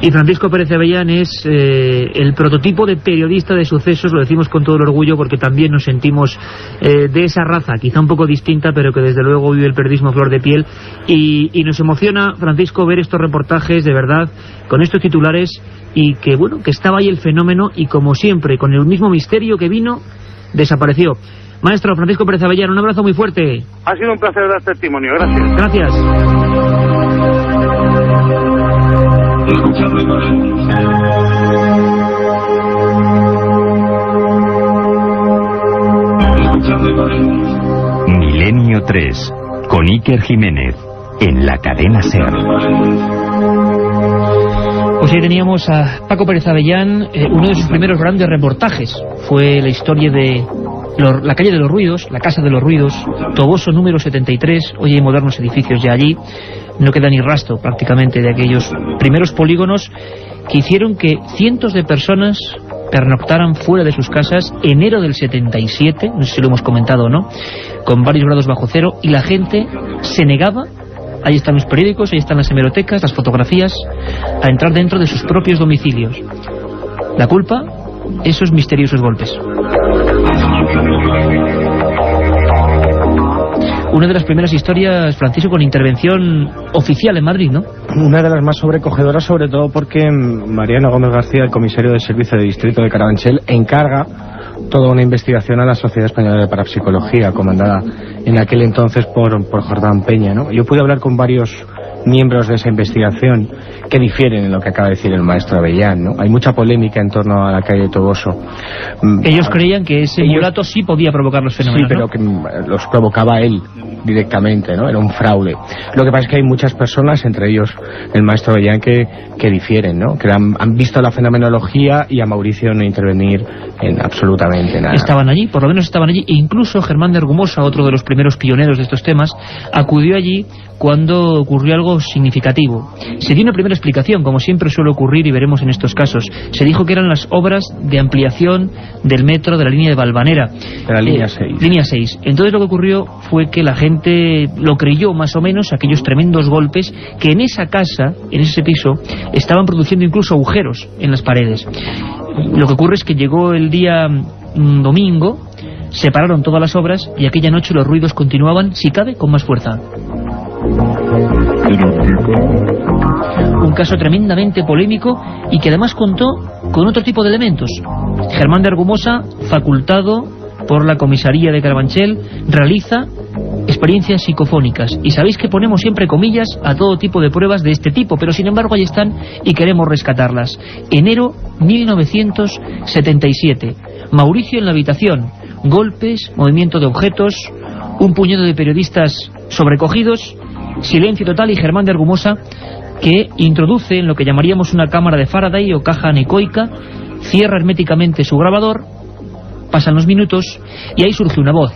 Y Francisco Pérez Avellán es el prototipo de periodista de sucesos, lo decimos con todo el orgullo porque también nos sentimos de esa raza, quizá un poco distinta, pero que desde luego vive el periodismo a flor de piel, y nos emociona, Francisco, ver estos reportajes, de verdad, con estos titulares, y que bueno, que estaba ahí el fenómeno, y como siempre, con el mismo misterio que vino, desapareció. Maestro Francisco Pérez Avellán, un abrazo muy fuerte. Ha sido un placer dar testimonio, gracias. Gracias. Milenio 3, con Iker Jiménez, en la cadena SER. Pues ahí teníamos a Paco Pérez Avellán, uno de sus primeros grandes reportajes. Fue la historia de la calle de los ruidos, la Casa de los Ruidos, Toboso número 73. Hoy hay modernos edificios ya allí. No queda ni rastro prácticamente de aquellos primeros polígonos que hicieron que cientos de personas pernoctaran fuera de sus casas. Enero del 77, no sé si lo hemos comentado o no, con varios grados bajo cero, y la gente se negaba. Ahí están los periódicos, ahí están las hemerotecas, las fotografías, a entrar dentro de sus propios domicilios. La culpa, esos misteriosos golpes. Una de las primeras historias, Francisco, con intervención oficial en Madrid, ¿no? Una de las más sobrecogedoras, sobre todo porque Mariano Gómez García, el comisario del Servicio de Distrito de Carabanchel, encarga toda una investigación a la Sociedad Española de Parapsicología, comandada en aquel entonces por Jordán Peña, ¿no? Yo pude hablar con varios miembros de esa investigación que difieren en lo que acaba de decir el maestro Avellán, ¿no? Hay mucha polémica en torno a la calle de Toboso. Ellos creían que ese mulato sí podía provocar los fenómenos, sí, pero ¿no? Que los provocaba él, directamente, ¿no? Era un fraude. Lo que pasa es que hay muchas personas, entre ellos el maestro Bellán, que difieren, ¿no? Que han visto la fenomenología y a Mauricio no intervenir en absolutamente nada. Estaban allí, por lo menos estaban allí, e incluso Germán de Argumosa, otro de los primeros pioneros de estos temas, acudió allí cuando ocurrió algo significativo. Se dio una primera explicación, como siempre suele ocurrir y veremos en estos casos. Se dijo que eran las obras de ampliación del metro de la línea de Valvanera. De la línea 6. Línea 6. Entonces lo que ocurrió fue que la gente lo creyó más o menos, aquellos tremendos golpes que en esa casa, en ese piso, estaban produciendo incluso agujeros en las paredes. Lo que ocurre es que llegó el día domingo, se pararon todas las obras y aquella noche los ruidos continuaban, si cabe, con más fuerza. Un caso tremendamente polémico y que además contó con otro tipo de elementos. Germán de Argumosa, facultado por la comisaría de Carabanchel, realiza experiencias psicofónicas. Y sabéis que ponemos siempre comillas a todo tipo de pruebas de este tipo, pero sin embargo ahí están y queremos rescatarlas. Enero 1977. Mauricio en la habitación. Golpes, movimiento de objetos, un puñado de periodistas sobrecogidos, silencio total y Germán de Argumosa, que introduce en lo que llamaríamos una cámara de Faraday o caja anecoica, cierra herméticamente su grabador, pasan los minutos y ahí surge una voz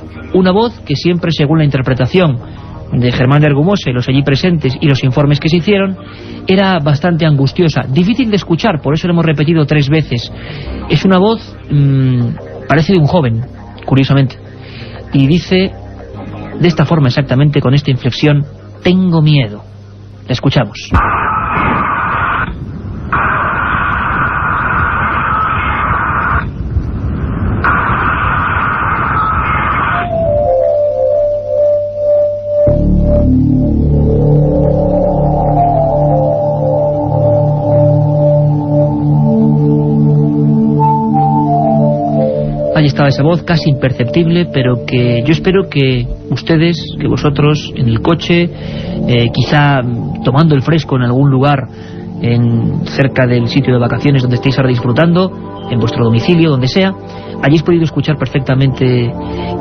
que siempre, según la interpretación de Germán de Argumosa y los allí presentes y los informes que se hicieron, era bastante angustiosa, difícil de escuchar, por eso lo hemos repetido 3 veces. Es una voz, parece de un joven, curiosamente, y dice de esta forma exactamente, con esta inflexión: tengo miedo. La escuchamos. Ahí estaba esa voz, casi imperceptible, pero que yo espero que ustedes, que vosotros, en el coche, quizá tomando el fresco en algún lugar cerca del sitio de vacaciones donde estéis ahora disfrutando, en vuestro domicilio, donde sea, hayáis podido escuchar perfectamente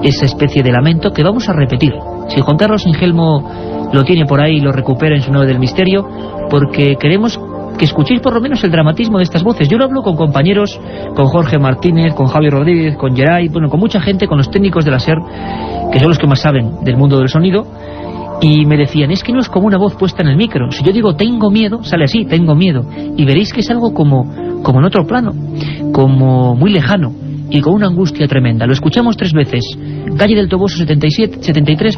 esa especie de lamento que vamos a repetir. Si Juan Carlos Ingelmo lo tiene por ahí y lo recupera en su Nave del Misterio, porque queremos que escuchéis por lo menos el dramatismo de estas voces. Yo lo hablo con compañeros, con Jorge Martínez, con Javier Rodríguez, con Geray, bueno, con mucha gente, con los técnicos de la SER, que son los que más saben del mundo del sonido, y me decían, es que no es como una voz puesta en el micro. Si yo digo tengo miedo, sale así, tengo miedo, y veréis que es algo como en otro plano, como muy lejano, y con una angustia tremenda. Lo escuchamos 3 veces. Calle del Toboso 73,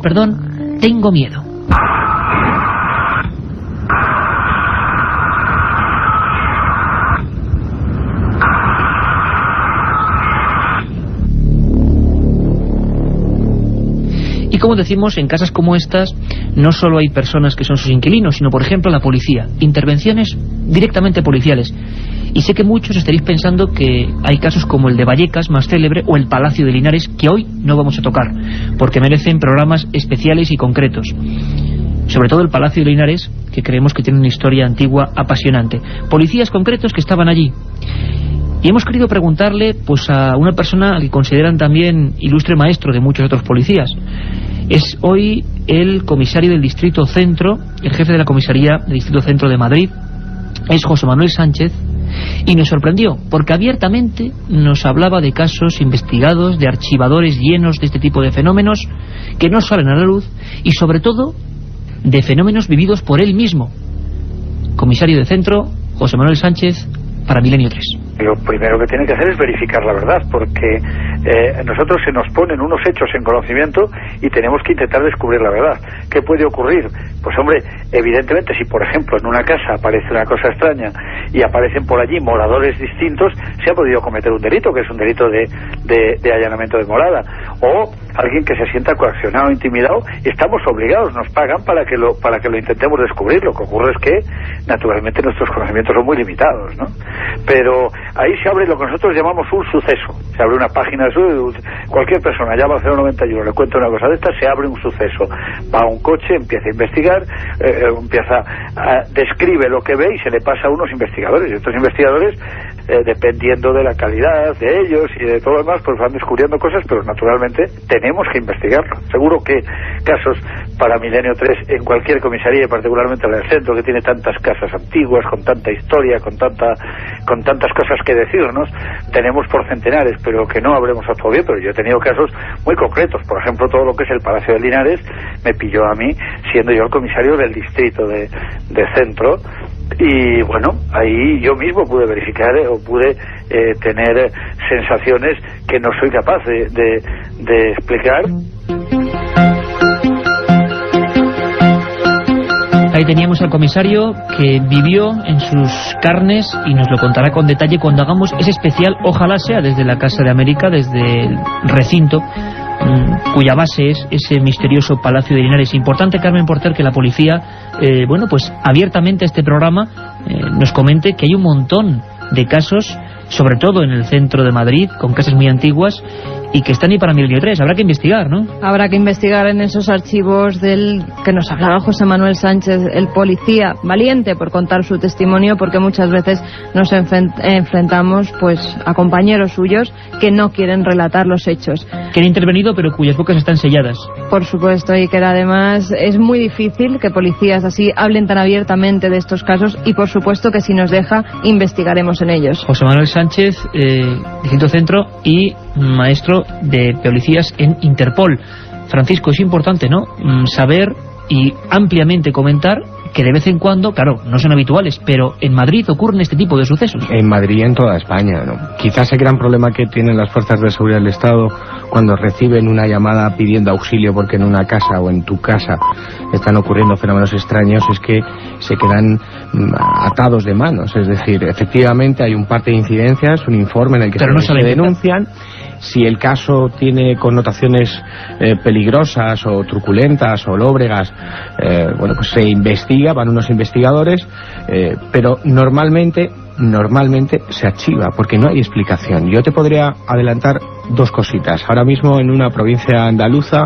tengo miedo. Y como decimos, en casas como estas no solo hay personas que son sus inquilinos, sino por ejemplo la policía, intervenciones directamente policiales. Y sé que muchos estaréis pensando que hay casos como el de Vallecas, más célebre, o el Palacio de Linares, que hoy no vamos a tocar, porque merecen programas especiales y concretos. Sobre todo el Palacio de Linares, que creemos que tiene una historia antigua apasionante. Policías concretos que estaban allí. Y hemos querido preguntarle pues a una persona que consideran también ilustre maestro de muchos otros policías. Es hoy el comisario del Distrito Centro, el jefe de la comisaría del Distrito Centro de Madrid, es José Manuel Sánchez, y nos sorprendió, porque abiertamente nos hablaba de casos investigados, de archivadores llenos de este tipo de fenómenos que no salen a la luz, y sobre todo de fenómenos vividos por él mismo. Comisario de Centro, José Manuel Sánchez, para Milenio 3. Lo primero que tiene que hacer es verificar la verdad, porque nosotros se nos ponen unos hechos en conocimiento y tenemos que intentar descubrir la verdad. ¿Qué puede ocurrir? Pues hombre, evidentemente si por ejemplo en una casa aparece una cosa extraña y aparecen por allí moradores distintos, se ha podido cometer un delito, que es un delito de allanamiento de morada, o alguien que se sienta coaccionado o intimidado, y estamos obligados, nos pagan para que lo intentemos descubrir. Lo que ocurre es que naturalmente nuestros conocimientos son muy limitados, ¿no? Pero ahí se abre lo que nosotros llamamos un suceso. Se abre una página de cualquier persona llama al 091, le cuenta una cosa de esta, se abre un suceso. Va a un coche, empieza a investigar, describe lo que ve y se le pasa a unos investigadores. Y estos investigadores, dependiendo de la calidad de ellos y de todo lo demás, pues van descubriendo cosas, pero naturalmente tenemos que investigarlo. Seguro que casos para Milenio 3 en cualquier comisaría, particularmente en el centro, que tiene tantas casas antiguas, con tanta historia, con tantas cosas que decirnos, tenemos por centenares, pero que no habremos actuado bien. Pero yo he tenido casos muy concretos. Por ejemplo, todo lo que es el Palacio de Linares me pilló a mí, siendo yo el comisario del distrito de centro, y bueno, ahí yo mismo pude verificar o pude tener sensaciones que no soy capaz de explicar. Ahí teníamos al comisario que vivió en sus carnes y nos lo contará con detalle cuando hagamos ese especial, ojalá sea desde la Casa de América, desde el recinto cuya base es ese misterioso Palacio de Linares. Importante, Carmen Porter, que la policía, bueno, pues abiertamente este programa nos comente que hay un montón de casos, sobre todo en el centro de Madrid, con casas muy antiguas, y que están ahí para Milenio 3. Habrá que investigar, ¿no? Habrá que investigar en esos archivos del que nos hablaba José Manuel Sánchez, el policía valiente por contar su testimonio, porque muchas veces nos enfrentamos pues a compañeros suyos que no quieren relatar los hechos. Que han intervenido pero cuyas bocas están selladas. Por supuesto, y que además es muy difícil que policías así hablen tan abiertamente de estos casos, y por supuesto que si nos deja, investigaremos en ellos. José Manuel Sánchez, Distrito Centro y maestro de policías en Interpol. Francisco, es importante, ¿no?, saber y ampliamente comentar que de vez en cuando, claro, no son habituales, pero en Madrid ocurren este tipo de sucesos. En Madrid y en toda España, ¿no? Quizás el gran problema que tienen las fuerzas de seguridad del Estado cuando reciben una llamada pidiendo auxilio porque en una casa o en tu casa están ocurriendo fenómenos extraños es que se quedan atados de manos. Es decir, efectivamente hay un parte de incidencias, un informe en el que se denuncian. Si el caso tiene connotaciones peligrosas o truculentas o lóbregas, bueno, pues se investiga, van unos investigadores, pero normalmente se archiva porque no hay explicación. Yo te podría adelantar dos cositas. Ahora mismo en una provincia andaluza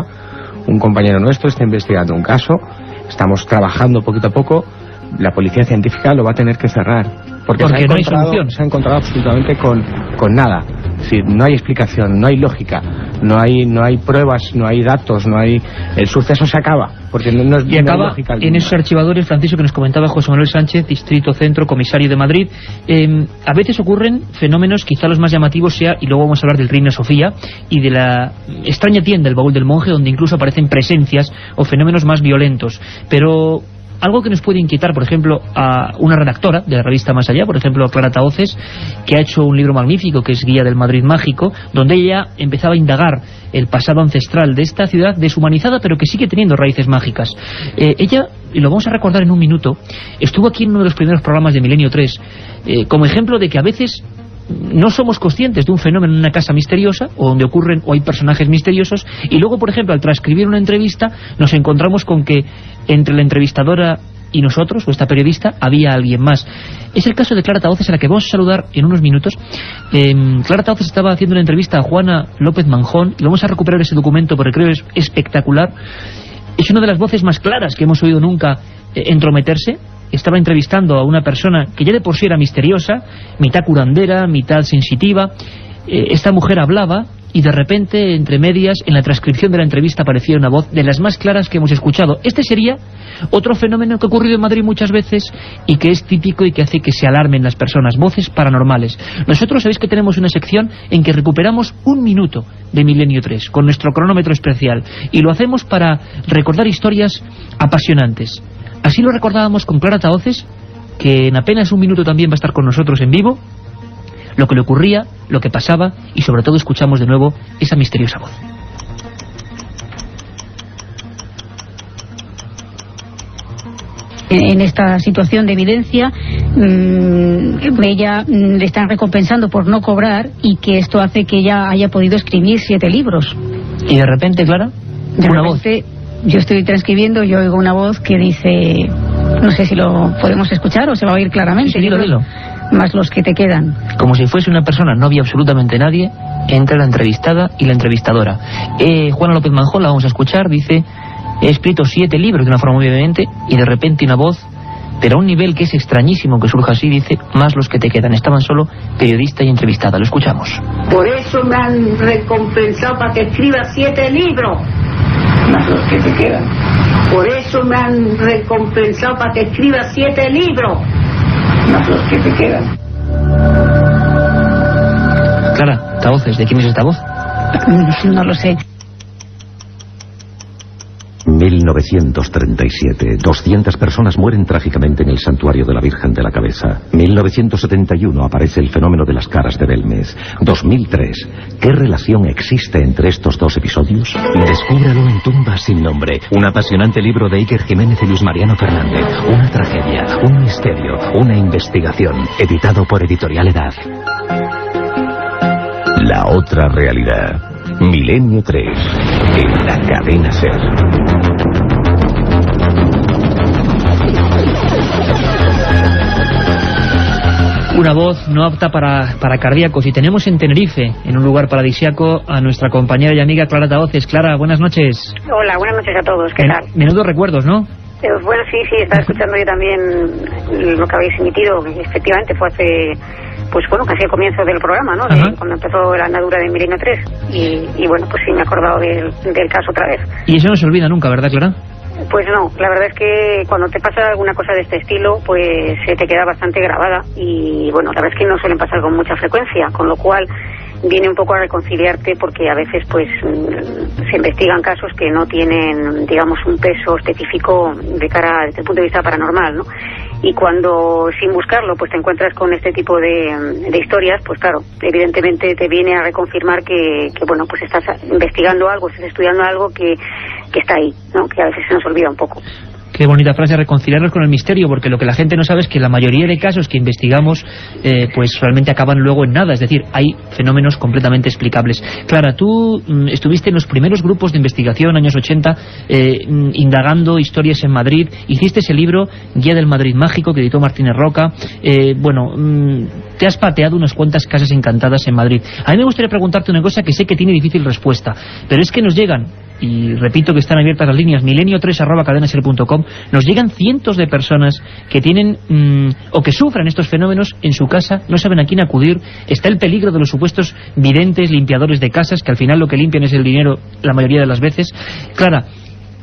un compañero nuestro está investigando un caso, estamos trabajando poquito a poco, la policía científica lo va a tener que cerrar porque no hay solución. Se ha encontrado absolutamente con nada. Es decir, no hay explicación, no hay lógica, no hay pruebas, no hay datos, no hay... El suceso se acaba, porque no es lógica. En esos archivadores, Francisco, que nos comentaba José Manuel Sánchez, Distrito Centro, comisario de Madrid, a veces ocurren fenómenos, quizá los más llamativos sea, y luego vamos a hablar del Reina Sofía, y de la extraña tienda, el baúl del monje, donde incluso aparecen presencias o fenómenos más violentos. Pero algo que nos puede inquietar, por ejemplo, a una redactora de la revista Más Allá, por ejemplo, a Clara Tahoces, que ha hecho un libro magnífico que es Guía del Madrid Mágico, donde ella empezaba a indagar el pasado ancestral de esta ciudad deshumanizada, pero que sigue teniendo raíces mágicas. Ella, y lo vamos a recordar en un minuto, estuvo aquí en uno de los primeros programas de Milenio 3, como ejemplo de que a veces no somos conscientes de un fenómeno en una casa misteriosa o donde ocurren o hay personajes misteriosos, y luego, por ejemplo, al transcribir una entrevista nos encontramos con que entre la entrevistadora y nosotros, o esta periodista, había alguien más. Es el caso de Clara Tahoces, a la que vamos a saludar en unos minutos. Clara Tahoces estaba haciendo una entrevista a Juana López Manjón, y vamos a recuperar ese documento porque creo que es espectacular. Es una de las voces más claras que hemos oído nunca entrometerse. Estaba entrevistando a una persona que ya de por sí era misteriosa, mitad curandera, mitad sensitiva. Esta mujer hablaba y de repente, entre medias, en la transcripción de la entrevista aparecía una voz de las más claras que hemos escuchado. Este sería otro fenómeno que ha ocurrido en Madrid muchas veces y que es típico y que hace que se alarmen las personas, voces paranormales. Nosotros sabéis que tenemos una sección en que recuperamos un minuto de Milenio 3 con nuestro cronómetro especial, y lo hacemos para recordar historias apasionantes. Así lo recordábamos con Clara Tahoces, que en apenas un minuto también va a estar con nosotros en vivo, lo que le ocurría, lo que pasaba, y sobre todo escuchamos de nuevo esa misteriosa voz. En esta situación de evidencia, ella le están recompensando por no cobrar, y que esto hace que ella haya podido escribir 7 libros. Y de repente, Clara, una voz. Yo estoy transcribiendo, yo oigo una voz que dice, no sé si lo podemos escuchar o se va a oír claramente. Sí, dilo. Más los que te quedan. Como si fuese una persona, no había absolutamente nadie entre la entrevistada y la entrevistadora. Juana López Manjón, la vamos a escuchar, dice: he escrito 7 libros de una forma muy vehemente, y de repente una voz pero a un nivel que es extrañísimo que surja así, dice, más los que te quedan. Estaban solo periodista y entrevistada. Lo escuchamos. Por eso me han recompensado para que escriba 7 libros. Más los que te quedan. Por eso me han recompensado para que escriba 7 libros. Más los que te quedan. Clara, altavoces, ¿de quién es esta voz? No lo sé. 1937. 200 personas mueren trágicamente en el santuario de la Virgen de la Cabeza. 1971 aparece el fenómeno de las caras de Belmez. 2003. ¿Qué relación existe entre estos dos episodios? Descúbralo en Tumbas sin nombre. Un apasionante libro de Iker Jiménez y Luis Mariano Fernández. Una tragedia, un misterio, una investigación. Editado por Editorial Edad. La otra realidad. Milenio 3. En la cadena SER. Una voz no apta para cardíacos. Y tenemos en Tenerife, en un lugar paradisíaco, a nuestra compañera y amiga Clara Altavoces. Clara, buenas noches. Hola, buenas noches a todos. ¿Qué tal? Menudos recuerdos, ¿no? Bueno, sí, estaba escuchando yo también lo que habéis emitido. Efectivamente, fue hace, pues bueno, casi el comienzo del programa, ¿no? Cuando empezó la andadura de Milenio 3. Y bueno, pues sí, me he acordado del caso otra vez. Y eso no se olvida nunca, ¿verdad, Clara? Pues no, la verdad es que cuando te pasa alguna cosa de este estilo, pues se te queda bastante grabada. Y bueno, la verdad es que no suelen pasar con mucha frecuencia, con lo cual viene un poco a reconciliarte, porque a veces pues se investigan casos que no tienen, digamos, un peso específico de cara desde el punto de vista paranormal, ¿no? Y cuando sin buscarlo pues te encuentras con este tipo de historias, pues claro, evidentemente te viene a reconfirmar que bueno, pues estás investigando algo, estás estudiando algo que está ahí, ¿no? Que a veces se nos olvida un poco. Qué bonita frase, reconciliarnos con el misterio, porque lo que la gente no sabe es que la mayoría de casos que investigamos pues realmente acaban luego en nada, es decir, hay fenómenos completamente explicables. Clara, tú estuviste en los primeros grupos de investigación, años 80, indagando historias en Madrid, hiciste ese libro, Guía del Madrid Mágico, que editó Martínez Roca, te has pateado unas cuantas casas encantadas en Madrid. A mí me gustaría preguntarte una cosa que sé que tiene difícil respuesta, pero es que nos llegan, y repito que están abiertas las líneas, milenio3@cadenaser.com, nos llegan cientos de personas que tienen o que sufren estos fenómenos en su casa, no saben a quién acudir, está el peligro de los supuestos videntes, limpiadores de casas, que al final lo que limpian es el dinero la mayoría de las veces. Clara,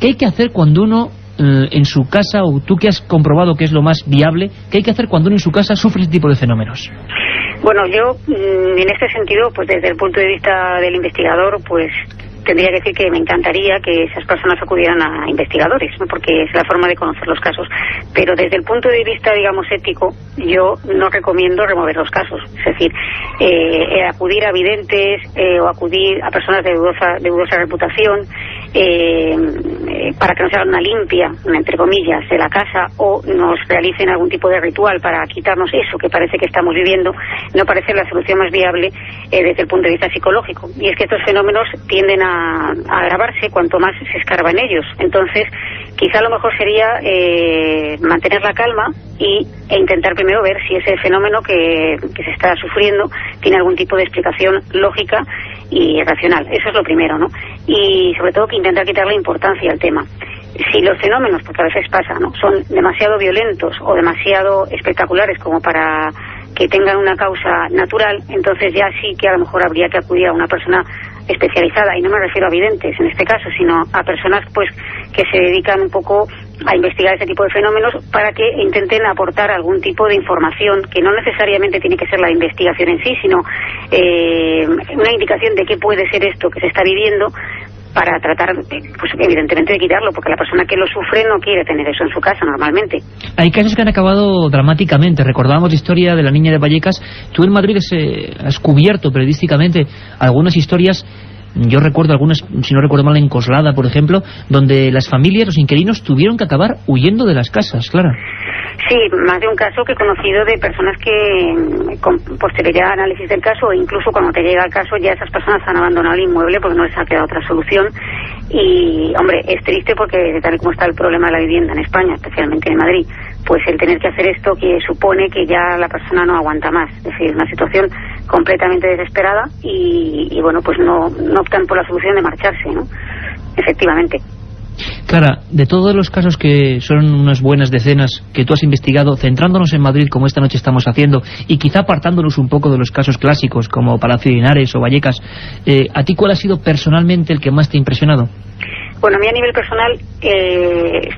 ¿qué hay que hacer cuando uno en su casa, o tú que has comprobado que es lo más viable, qué hay que hacer cuando uno en su casa sufre este tipo de fenómenos? Bueno, yo en este sentido, pues desde el punto de vista del investigador, pues tendría que decir que me encantaría que esas personas acudieran a investigadores, ¿no? Porque es la forma de conocer los casos. Pero desde el punto de vista, digamos, ético, yo no recomiendo remover los casos. Es decir, acudir a videntes o acudir a personas de dudosa reputación para que nos hagan una limpia, entre comillas, de la casa, o nos realicen algún tipo de ritual para quitarnos eso que parece que estamos viviendo, no parece la solución más viable desde el punto de vista psicológico. Y es que estos fenómenos tienden a agravarse cuanto más se escarba en ellos. Entonces, quizá lo mejor sería mantener la calma e intentar primero ver si ese fenómeno que se está sufriendo tiene algún tipo de explicación lógica y racional. Eso es lo primero, ¿no? Y sobre todo que intentar quitarle importancia al tema. Si los fenómenos, porque a veces pasa, ¿no?, son demasiado violentos o demasiado espectaculares como para que tengan una causa natural, entonces ya sí que a lo mejor habría que acudir a una persona especializada, y no me refiero a videntes en este caso, sino a personas pues que se dedican un poco a investigar este tipo de fenómenos para que intenten aportar algún tipo de información que no necesariamente tiene que ser la investigación en sí, sino una indicación de qué puede ser esto que se está viviendo, para tratar, pues evidentemente, de quitarlo, porque la persona que lo sufre no quiere tener eso en su casa normalmente. Hay casos que han acabado dramáticamente. Recordábamos la historia de la niña de Vallecas. Tú en Madrid has cubierto periodísticamente algunas historias. Yo recuerdo algunas, si no recuerdo mal, en Coslada, por ejemplo, donde las familias, los inquilinos, tuvieron que acabar huyendo de las casas, Clara. Sí, más de un caso que he conocido de personas que con posterioridad análisis del caso, o incluso cuando te llega el caso, ya esas personas han abandonado el inmueble porque no les ha quedado otra solución. Y, hombre, es triste porque tal y como está el problema de la vivienda en España, especialmente en Madrid, pues el tener que hacer esto que supone que ya la persona no aguanta más. Es decir, una situación completamente desesperada y bueno, pues no optan por la solución de marcharse, ¿no? Efectivamente. Clara, de todos los casos que son unas buenas decenas que tú has investigado, centrándonos en Madrid como esta noche estamos haciendo, y quizá apartándonos un poco de los casos clásicos como Palacio de Linares o Vallecas, ¿a ti cuál ha sido personalmente el que más te ha impresionado? Bueno, a mí a nivel personal,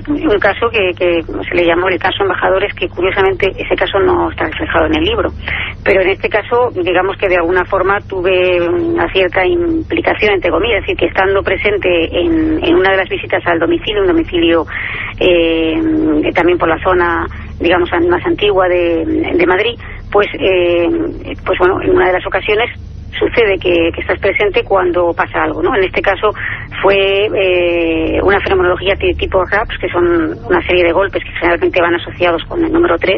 un caso que se le llamó el caso Embajadores, que curiosamente ese caso no está reflejado en el libro. Pero en este caso, digamos que de alguna forma tuve una cierta implicación, entre comillas, es decir, que estando presente en una de las visitas al domicilio, un domicilio también por la zona, digamos, más antigua de Madrid, pues bueno, en una de las ocasiones sucede que estás presente cuando pasa algo, ¿no? En este caso fue una fenomenología tipo RAPS, que son una serie de golpes que generalmente van asociados con el número 3.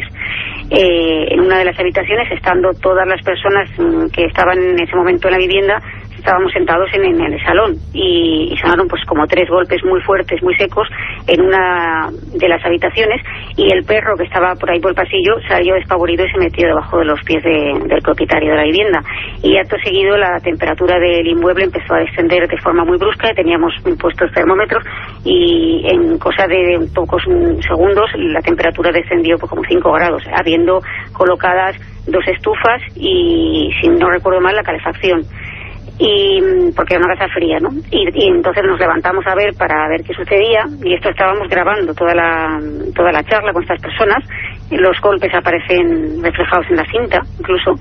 En una de las habitaciones, estando todas las personas que estaban en ese momento en la vivienda, estábamos sentados en el salón y sonaron pues como 3 golpes muy fuertes, muy secos en una de las habitaciones, y el perro que estaba por ahí por el pasillo salió despavorido y se metió debajo de los pies del propietario de la vivienda. Y acto seguido la temperatura del inmueble empezó a descender de forma muy brusca, y teníamos puestos termómetros, y en cosa de pocos segundos la temperatura descendió por como 5 grados, habiendo colocadas 2 estufas y, si no recuerdo mal, la calefacción. Y porque era una casa fría, ¿no? Y entonces nos levantamos a ver para ver qué sucedía, y esto estábamos grabando toda la charla con estas personas. Los golpes aparecen reflejados en la cinta incluso,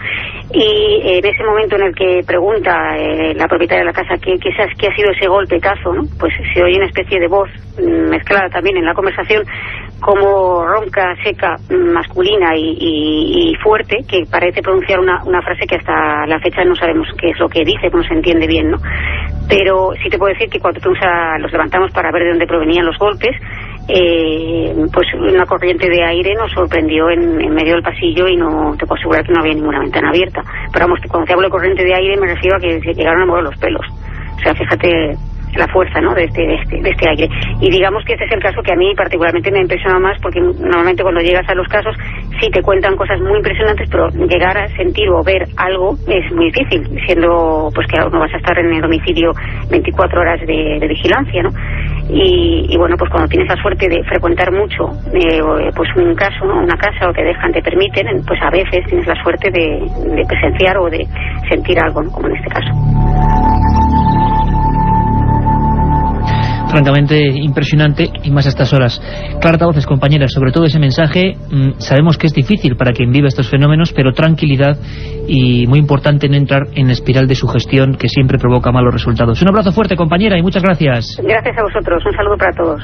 y en ese momento en el que pregunta la propietaria de la casa qué ha sido ese golpetazo, ¿no? Pues se oye una especie de voz mezclada también en la conversación, como ronca, seca, masculina y fuerte, que parece pronunciar una frase que hasta la fecha no sabemos qué es lo que dice, no se entiende bien, ¿no? Pero sí te puedo decir que cuando los levantamos para ver de dónde provenían los golpes, pues una corriente de aire nos sorprendió en medio del pasillo, y no te puedo asegurar que no había ninguna ventana abierta. Pero vamos, cuando te hablo de corriente de aire me refiero a que se llegaron a mover los pelos. O sea, fíjate la fuerza, ¿no?, de este aire. Y digamos que este es el caso que a mí particularmente me ha impresionado más, porque normalmente cuando llegas a los casos sí te cuentan cosas muy impresionantes, pero llegar a sentir o ver algo es muy difícil, siendo pues que no vas a estar en el domicilio 24 horas de vigilancia, ¿no? Y bueno, pues cuando tienes la suerte de frecuentar mucho pues un caso, ¿no?, una casa, o te permiten, pues a veces tienes la suerte de presenciar o de sentir algo, ¿no?, como en este caso. Francamente impresionante, y más a estas horas. Clara Tavoces, compañeras, sobre todo ese mensaje, sabemos que es difícil para quien vive estos fenómenos, pero tranquilidad, y muy importante no entrar en la espiral de sugestión que siempre provoca malos resultados. Un abrazo fuerte, compañera, y muchas gracias. Gracias a vosotros, un saludo para todos.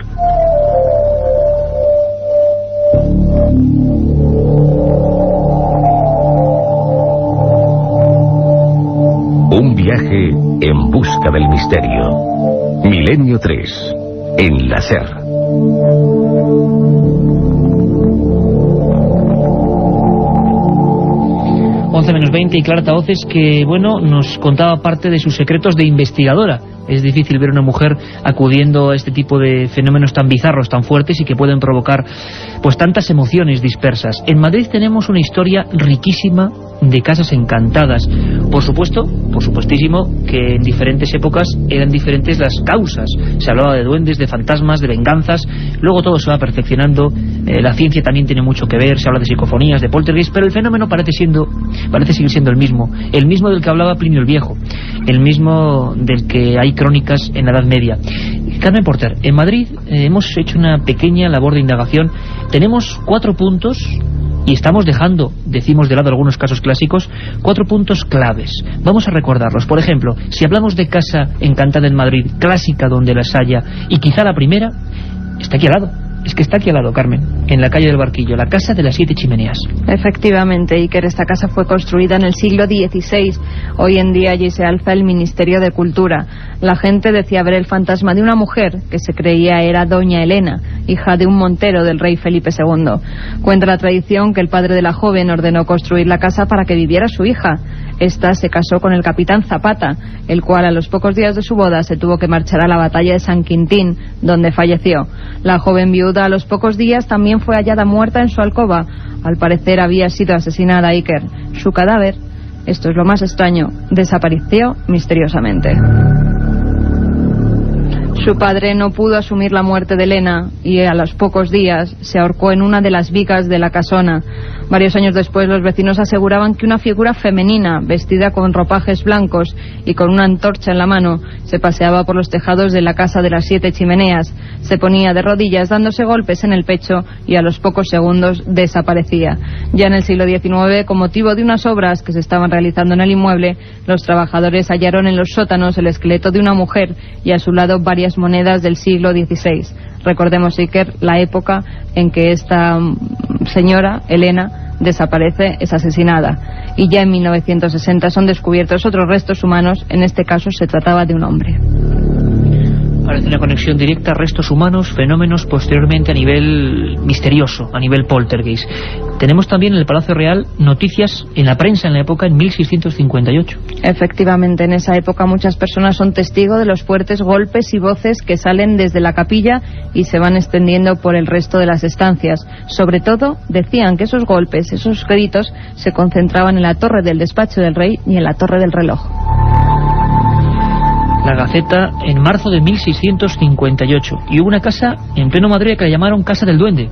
Un viaje en busca del misterio. Milenio 3, en la SER. Menos 20, y Clara Tavoces, que bueno, nos contaba parte de sus secretos de investigadora. Es difícil ver a una mujer acudiendo a este tipo de fenómenos tan bizarros, tan fuertes, y que pueden provocar pues tantas emociones dispersas. En Madrid tenemos una historia riquísima de casas encantadas. Por supuestísimo que en diferentes épocas eran diferentes las causas. Se hablaba de duendes, de fantasmas, de venganzas. Luego todo se va perfeccionando. La ciencia también tiene mucho que ver. Se habla de psicofonías, de poltergeist, pero el fenómeno parece seguir siendo el mismo del que hablaba Plinio el Viejo, el mismo del que hay crónicas en la Edad Media. Carmen Porter, en Madrid hemos hecho una pequeña labor de indagación. Tenemos 4 puntos, y estamos dejando, decimos, de lado algunos casos clásicos, 4 puntos claves. Vamos a recordarlos. Por ejemplo, si hablamos de casa encantada en Madrid, clásica donde las haya, y quizá la primera, está aquí al lado. Es que está aquí al lado, Carmen, en la calle del Barquillo, la casa de las 7 chimeneas. Efectivamente, Iker, esta casa fue construida en el siglo XVI. Hoy en día allí se alza el Ministerio de Cultura. La gente decía ver el fantasma de una mujer que se creía era doña Elena, hija de un montero del rey Felipe II. Cuenta la tradición que el padre de la joven ordenó construir la casa para que viviera su hija. Esta se casó con el capitán Zapata, el cual a los pocos días de su boda se tuvo que marchar a la batalla de San Quintín, donde falleció. La joven viuda a los pocos días también fue hallada muerta en su alcoba. Al parecer había sido asesinada, Iker. Su cadáver, esto es lo más extraño, desapareció misteriosamente. Su padre no pudo asumir la muerte de Elena y a los pocos días se ahorcó en una de las vigas de la casona. Varios años después los vecinos aseguraban que una figura femenina vestida con ropajes blancos y con una antorcha en la mano se paseaba por los tejados de la casa de las 7 chimeneas, se ponía de rodillas dándose golpes en el pecho y a los pocos segundos desaparecía. Ya en el siglo XIX, con motivo de unas obras que se estaban realizando en el inmueble, los trabajadores hallaron en los sótanos el esqueleto de una mujer y a su lado varias monedas del siglo XVI. Recordemos, Iker, la época en que esta señora, Elena, desaparece, es asesinada. Y ya en 1960 son descubiertos otros restos humanos, en este caso se trataba de un hombre. Parece una conexión directa, restos humanos, fenómenos posteriormente a nivel misterioso, a nivel poltergeist. Tenemos también en el Palacio Real noticias en la prensa en la época, en 1658. Efectivamente, en esa época muchas personas son testigos de los fuertes golpes y voces que salen desde la capilla y se van extendiendo por el resto de las estancias. Sobre todo, decían que esos golpes, esos gritos, se concentraban en la torre del despacho del rey y en la torre del reloj. La Gaceta en marzo de 1658. Y hubo una casa en pleno Madrid que la llamaron Casa del Duende.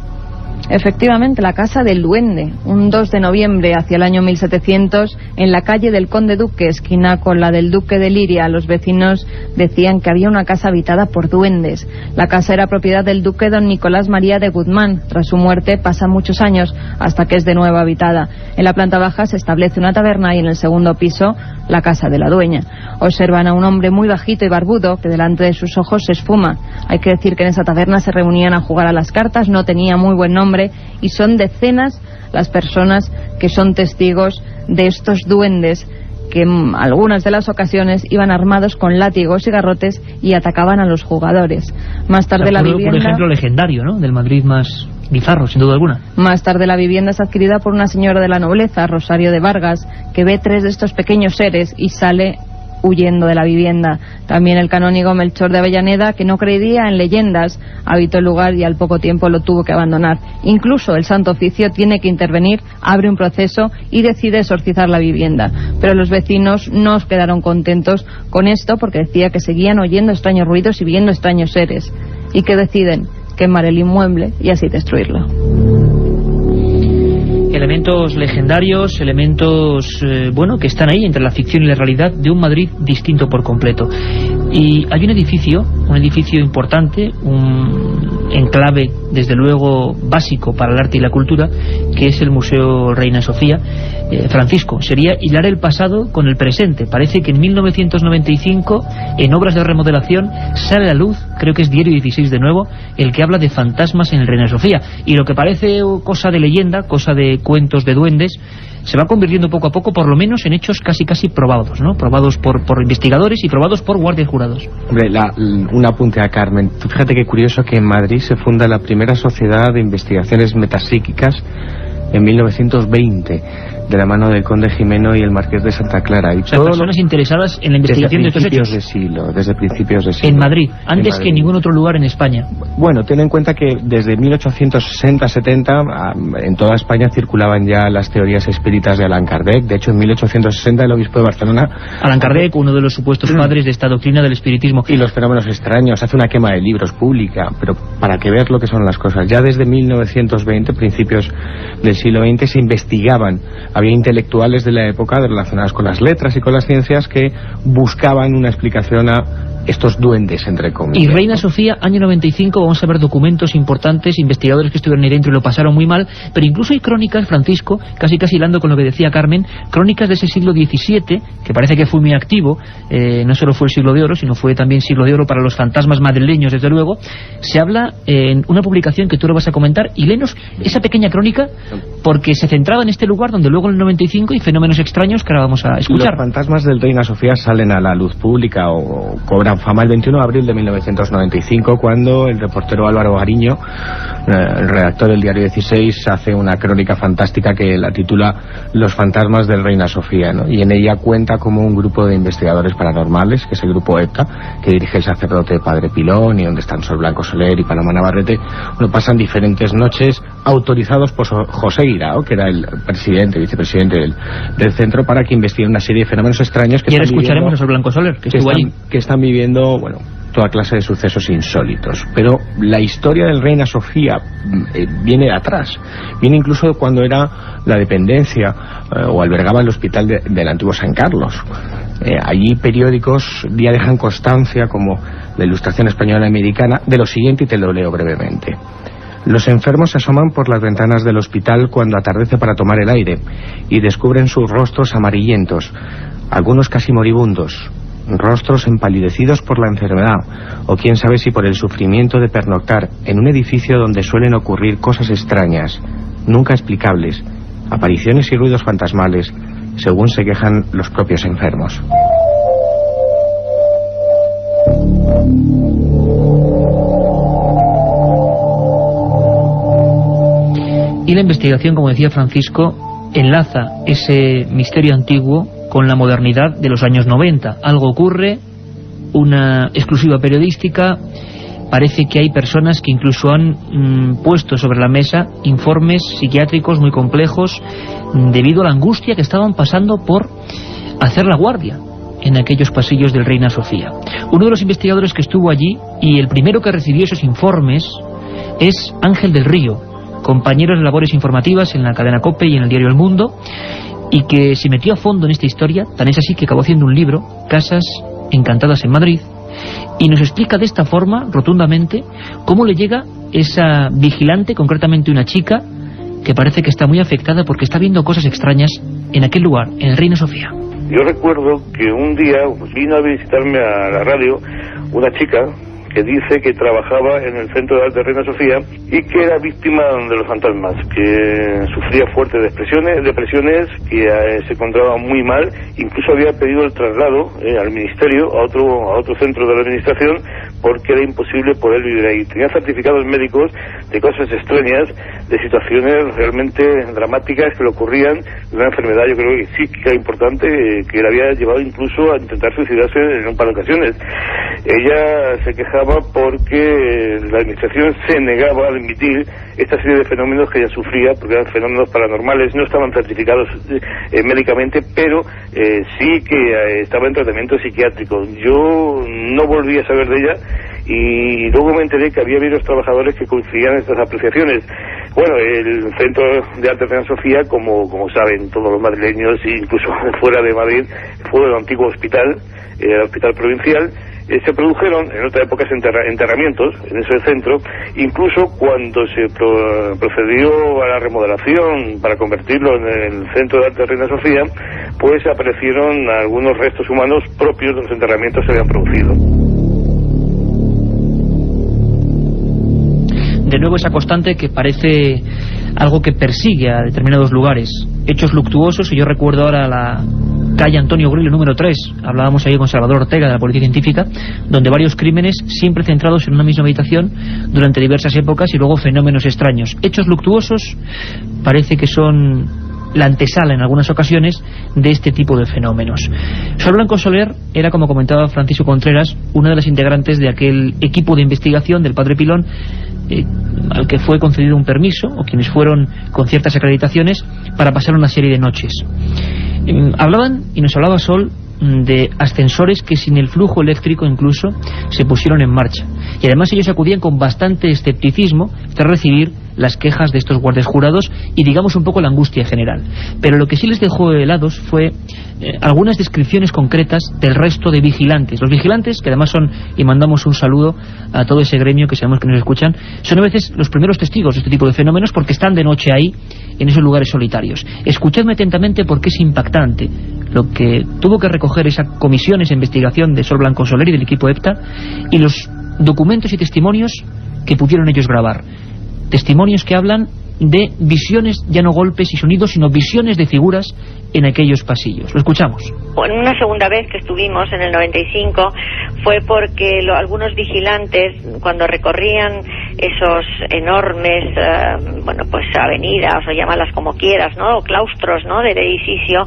Efectivamente, la Casa del Duende, un 2 de noviembre hacia el año 1700, en la calle del Conde Duque, esquina con la del Duque de Liria, los vecinos decían que había una casa habitada por duendes. La casa era propiedad del duque don Nicolás María de Guzmán. Tras su muerte pasan muchos años hasta que es de nuevo habitada. En la planta baja se establece una taberna y en el segundo piso la casa de la dueña. Observan a un hombre muy bajito y barbudo que delante de sus ojos se esfuma. Hay que decir que en esa taberna se reunían a jugar a las cartas, no tenía muy buen nombre, y son decenas las personas que son testigos de estos duendes que en algunas de las ocasiones iban armados con látigos y garrotes y atacaban a los jugadores. Más tarde la vivienda... Por ejemplo, legendario, ¿no?, del Madrid más bizarro, sin duda alguna. Más tarde la vivienda es adquirida por una señora de la nobleza, Rosario de Vargas, que ve 3 de estos pequeños seres y sale huyendo de la vivienda. También el canónigo Melchor de Avellaneda, que no creía en leyendas, habitó el lugar y al poco tiempo lo tuvo que abandonar. Incluso el Santo Oficio tiene que intervenir, abre un proceso y decide exorcizar la vivienda. Pero los vecinos no quedaron contentos con esto porque decía que seguían oyendo extraños ruidos y viendo extraños seres. ¿Y que deciden? Quemar el inmueble y así destruirlo. Elementos legendarios, elementos que están ahí entre la ficción y la realidad de un Madrid distinto por completo. Y hay un edificio importante, un enclave desde luego básico para el arte y la cultura, que es el Museo Reina Sofía. Francisco, sería hilar el pasado con el presente. Parece que en 1995, en obras de remodelación, sale a la luz, creo que es Diario 16 de nuevo, el que habla de fantasmas en el Reina Sofía. Y lo que parece cosa de leyenda, cosa de cuentos de duendes, se va convirtiendo poco a poco, por lo menos, en hechos casi probados, ¿no? Probados por investigadores y probados por guardias jurados. Hombre, un apunte a Carmen. Tú fíjate qué curioso que en Madrid se funda la primera sociedad de investigaciones metapsíquicas en 1920, de la mano del conde Jimeno y el marqués de Santa Clara. Y personas interesadas en la investigación de estos hechos. Desde principios de siglo. En Madrid, antes que en ningún otro lugar en España. Bueno, ten en cuenta que desde 1860-70 en toda España circulaban ya las teorías espíritas de Allan Kardec. De hecho, en 1860 el obispo de Barcelona... Allan Kardec, uno de los supuestos padres de esta doctrina del espiritismo. Y los fenómenos extraños, hace una quema de libros pública, pero para que veas lo que son las cosas. Ya desde 1920, principios del siglo XX, se investigaban. Había intelectuales de la época relacionadas con las letras y con las ciencias que buscaban una explicación a estos duendes, entre comillas. Y Reina Sofía, año 95, vamos a ver documentos importantes, investigadores que estuvieron ahí dentro y lo pasaron muy mal, pero incluso hay crónicas, Francisco, casi hilando con lo que decía Carmen, crónicas de ese siglo XVII, que parece que fue muy activo, no solo fue el siglo de oro, sino fue también siglo de oro para los fantasmas madrileños, desde luego. Se habla en una publicación que tú lo vas a comentar, y léenos esa pequeña crónica, porque se centraba en este lugar donde luego en el 95 hay fenómenos extraños que ahora vamos a escuchar. Los fantasmas del Reina Sofía salen a la luz pública o cobran fama el 21 de abril de 1995, cuando el reportero Álvaro Gariño, el redactor del Diario 16, hace una crónica fantástica que la titula Los fantasmas del Reina Sofía, ¿no? Y en ella cuenta como un grupo de investigadores paranormales, que es el grupo EPTA, que dirige el sacerdote Padre Pilón, y donde están Sol Blanco Soler y Paloma Navarrete, pasan diferentes noches autorizados por José Guirao, que era el vicepresidente del centro, para que investigue una serie de fenómenos extraños que y ahora escucharemos a Sol Blanco Soler, que estuvo allí, que están viviendo, toda clase de sucesos insólitos. Pero la historia del Reina Sofía viene de atrás, viene incluso de cuando era la dependencia o albergaba el hospital del antiguo San Carlos. Allí periódicos ya dejan constancia, como la Ilustración Española Americana, de lo siguiente, y te lo leo brevemente. Los enfermos se asoman por las ventanas del hospital cuando atardece para tomar el aire y descubren sus rostros amarillentos, algunos casi moribundos, rostros empalidecidos por la enfermedad, o quién sabe si por el sufrimiento de pernoctar en un edificio donde suelen ocurrir cosas extrañas, nunca explicables, apariciones y ruidos fantasmales, según se quejan los propios enfermos. Y la investigación, como decía Francisco, enlaza ese misterio antiguo con la modernidad de los años 90. Algo ocurre, una exclusiva periodística, parece que hay personas que incluso han puesto sobre la mesa informes psiquiátricos muy complejos debido a la angustia que estaban pasando por hacer la guardia en aquellos pasillos del Reina Sofía. Uno de los investigadores que estuvo allí y el primero que recibió esos informes es Ángel del Río, compañero de labores informativas en la cadena COPE y en el diario El Mundo, y que se metió a fondo en esta historia, tan es así que acabó haciendo un libro, Casas Encantadas en Madrid, y nos explica de esta forma, rotundamente, cómo le llega esa vigilante, concretamente una chica, que parece que está muy afectada porque está viendo cosas extrañas en aquel lugar, en el Reina Sofía. Yo recuerdo que un día vino a visitarme a la radio una chica que dice que trabajaba en el Centro de Arte de Reina Sofía y que era víctima de los fantasmas, que sufría fuertes depresiones, que se encontraba muy mal, incluso había pedido el traslado al ministerio, a otro centro de la administración, porque era imposible poder vivir ahí. Tenía certificados médicos de cosas extrañas, de situaciones realmente dramáticas que le ocurrían, de una enfermedad, yo creo que psíquica importante, que le había llevado incluso a intentar suicidarse en un par de ocasiones. Ella se quejaba porque la administración se negaba a admitir esta serie de fenómenos que ella sufría, porque eran fenómenos paranormales, no estaban certificados médicamente, pero sí que estaba en tratamiento psiquiátrico. Yo no volví a saber de ella y luego me enteré que había varios trabajadores que coincidían en estas apreciaciones. Bueno, el Centro de Arte de Reina Sofía, como saben todos los madrileños, incluso fuera de Madrid, fue el antiguo hospital, el hospital provincial. Se produjeron en otras épocas enterramientos en ese centro, incluso cuando se procedió a la remodelación para convertirlo en el Centro de Arte de Reina Sofía, pues aparecieron algunos restos humanos propios de los enterramientos que se habían producido. De nuevo esa constante que parece algo que persigue a determinados lugares, hechos luctuosos, y yo recuerdo ahora la calle Antonio Grillo número 3, hablábamos ahí con Salvador Ortega de la Policía Científica, donde varios crímenes siempre centrados en una misma habitación durante diversas épocas y luego fenómenos extraños. Hechos luctuosos parece que son la antesala en algunas ocasiones de este tipo de fenómenos. Sol Blanco Soler era, como comentaba Francisco Contreras, una de las integrantes de aquel equipo de investigación del Padre Pilón, al que fue concedido un permiso, o quienes fueron con ciertas acreditaciones, para pasar una serie de noches. Hablaban, y nos hablaba Sol, de ascensores que sin el flujo eléctrico incluso se pusieron en marcha, y además ellos acudían con bastante escepticismo tras recibir las quejas de estos guardias jurados y digamos un poco la angustia general. Pero lo que sí les dejó helados fue algunas descripciones concretas del resto de vigilantes. Los vigilantes, que además son, y mandamos un saludo a todo ese gremio que sabemos que nos escuchan, son a veces los primeros testigos de este tipo de fenómenos porque están de noche ahí, en esos lugares solitarios. Escuchadme atentamente porque es impactante lo que tuvo que recoger esa comisión, esa investigación de Sol Blanco Soler y del equipo EPTA, y los documentos y testimonios que pudieron ellos grabar. Testimonios que hablan de visiones, ya no golpes y sonidos, sino visiones de figuras en aquellos pasillos. Lo escuchamos. En una segunda vez que estuvimos, en el 95, fue porque algunos vigilantes, cuando recorrían esos enormes, avenidas, o llámalas como quieras, ¿no?, o claustros, ¿no?, del edificio,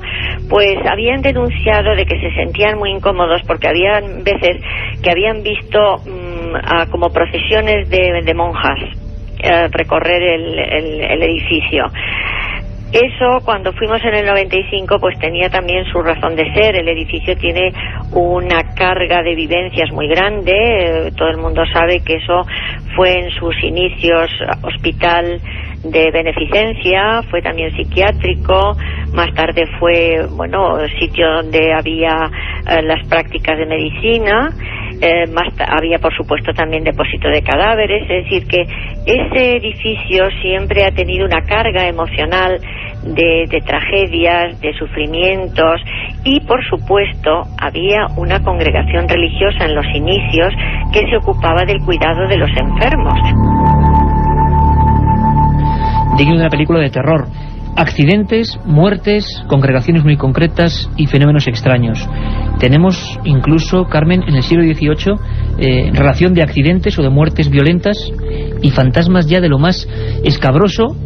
pues habían denunciado de que se sentían muy incómodos porque habían veces que habían visto como procesiones de monjas recorrer el edificio. Eso, cuando fuimos en el 95, pues tenía también su razón de ser. El edificio tiene una carga de vivencias muy grande. Todo el mundo sabe que eso fue en sus inicios hospital de beneficencia, fue también psiquiátrico, más tarde fue, bueno, sitio donde había las prácticas de medicina, había por supuesto también depósito de cadáveres. Es decir, que ese edificio siempre ha tenido una carga emocional de tragedias, de sufrimientos, y por supuesto había una congregación religiosa en los inicios que se ocupaba del cuidado de los enfermos. Digno de una película de terror. Accidentes, muertes, congregaciones muy concretas y fenómenos extraños. Tenemos incluso, Carmen, en el siglo XVIII relación de accidentes o de muertes violentas y fantasmas ya de lo más escabroso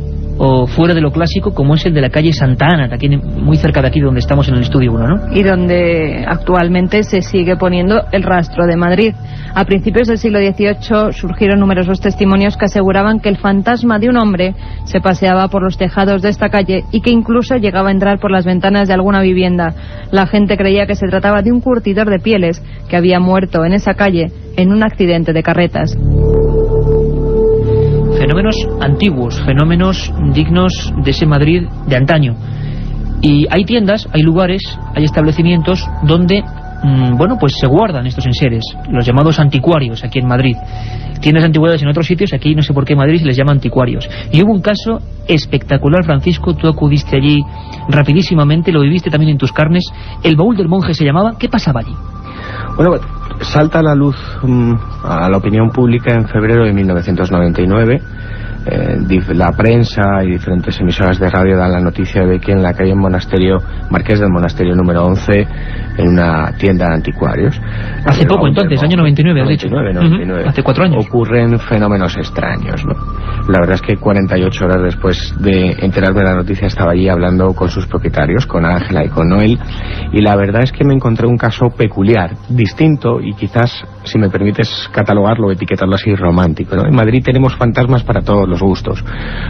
o fuera de lo clásico, como es el de la calle Santa Ana, aquí muy cerca de aquí donde estamos en el estudio 1, ¿no? Y donde actualmente se sigue poniendo el rastro de Madrid. A principios del siglo XVIII surgieron numerosos testimonios que aseguraban que el fantasma de un hombre se paseaba por los tejados de esta calle y que incluso llegaba a entrar por las ventanas de alguna vivienda. La gente creía que se trataba de un curtidor de pieles que había muerto en esa calle en un accidente de carretas. Fenómenos antiguos, fenómenos dignos de ese Madrid de antaño. Y hay tiendas, hay lugares, hay establecimientos donde, bueno, pues se guardan estos enseres, los llamados anticuarios aquí en Madrid. Tiendas de antigüedades en otros sitios, aquí no sé por qué en Madrid se les llama anticuarios. Y hubo un caso espectacular, Francisco, tú acudiste allí rapidísimamente, lo viviste también en tus carnes. El baúl del monje se llamaba. ¿Qué pasaba allí? Bueno, salta a la luz a la opinión pública en febrero de 1999. La prensa y diferentes emisoras de radio dan la noticia de que en la calle Monasterio, Marqués del Monasterio número 11, en una tienda de anticuarios, hace poco entonces, año 99, has dicho. 99, hace 4 años. Ocurren fenómenos extraños, ¿no? La verdad es que 48 horas después de enterarme de la noticia estaba allí hablando con sus propietarios, con Ángela y con Noel, y la verdad es que me encontré un caso peculiar, distinto y quizás, si me permites catalogarlo, etiquetarlo así, romántico, ¿no? En Madrid tenemos fantasmas para todos los gustos.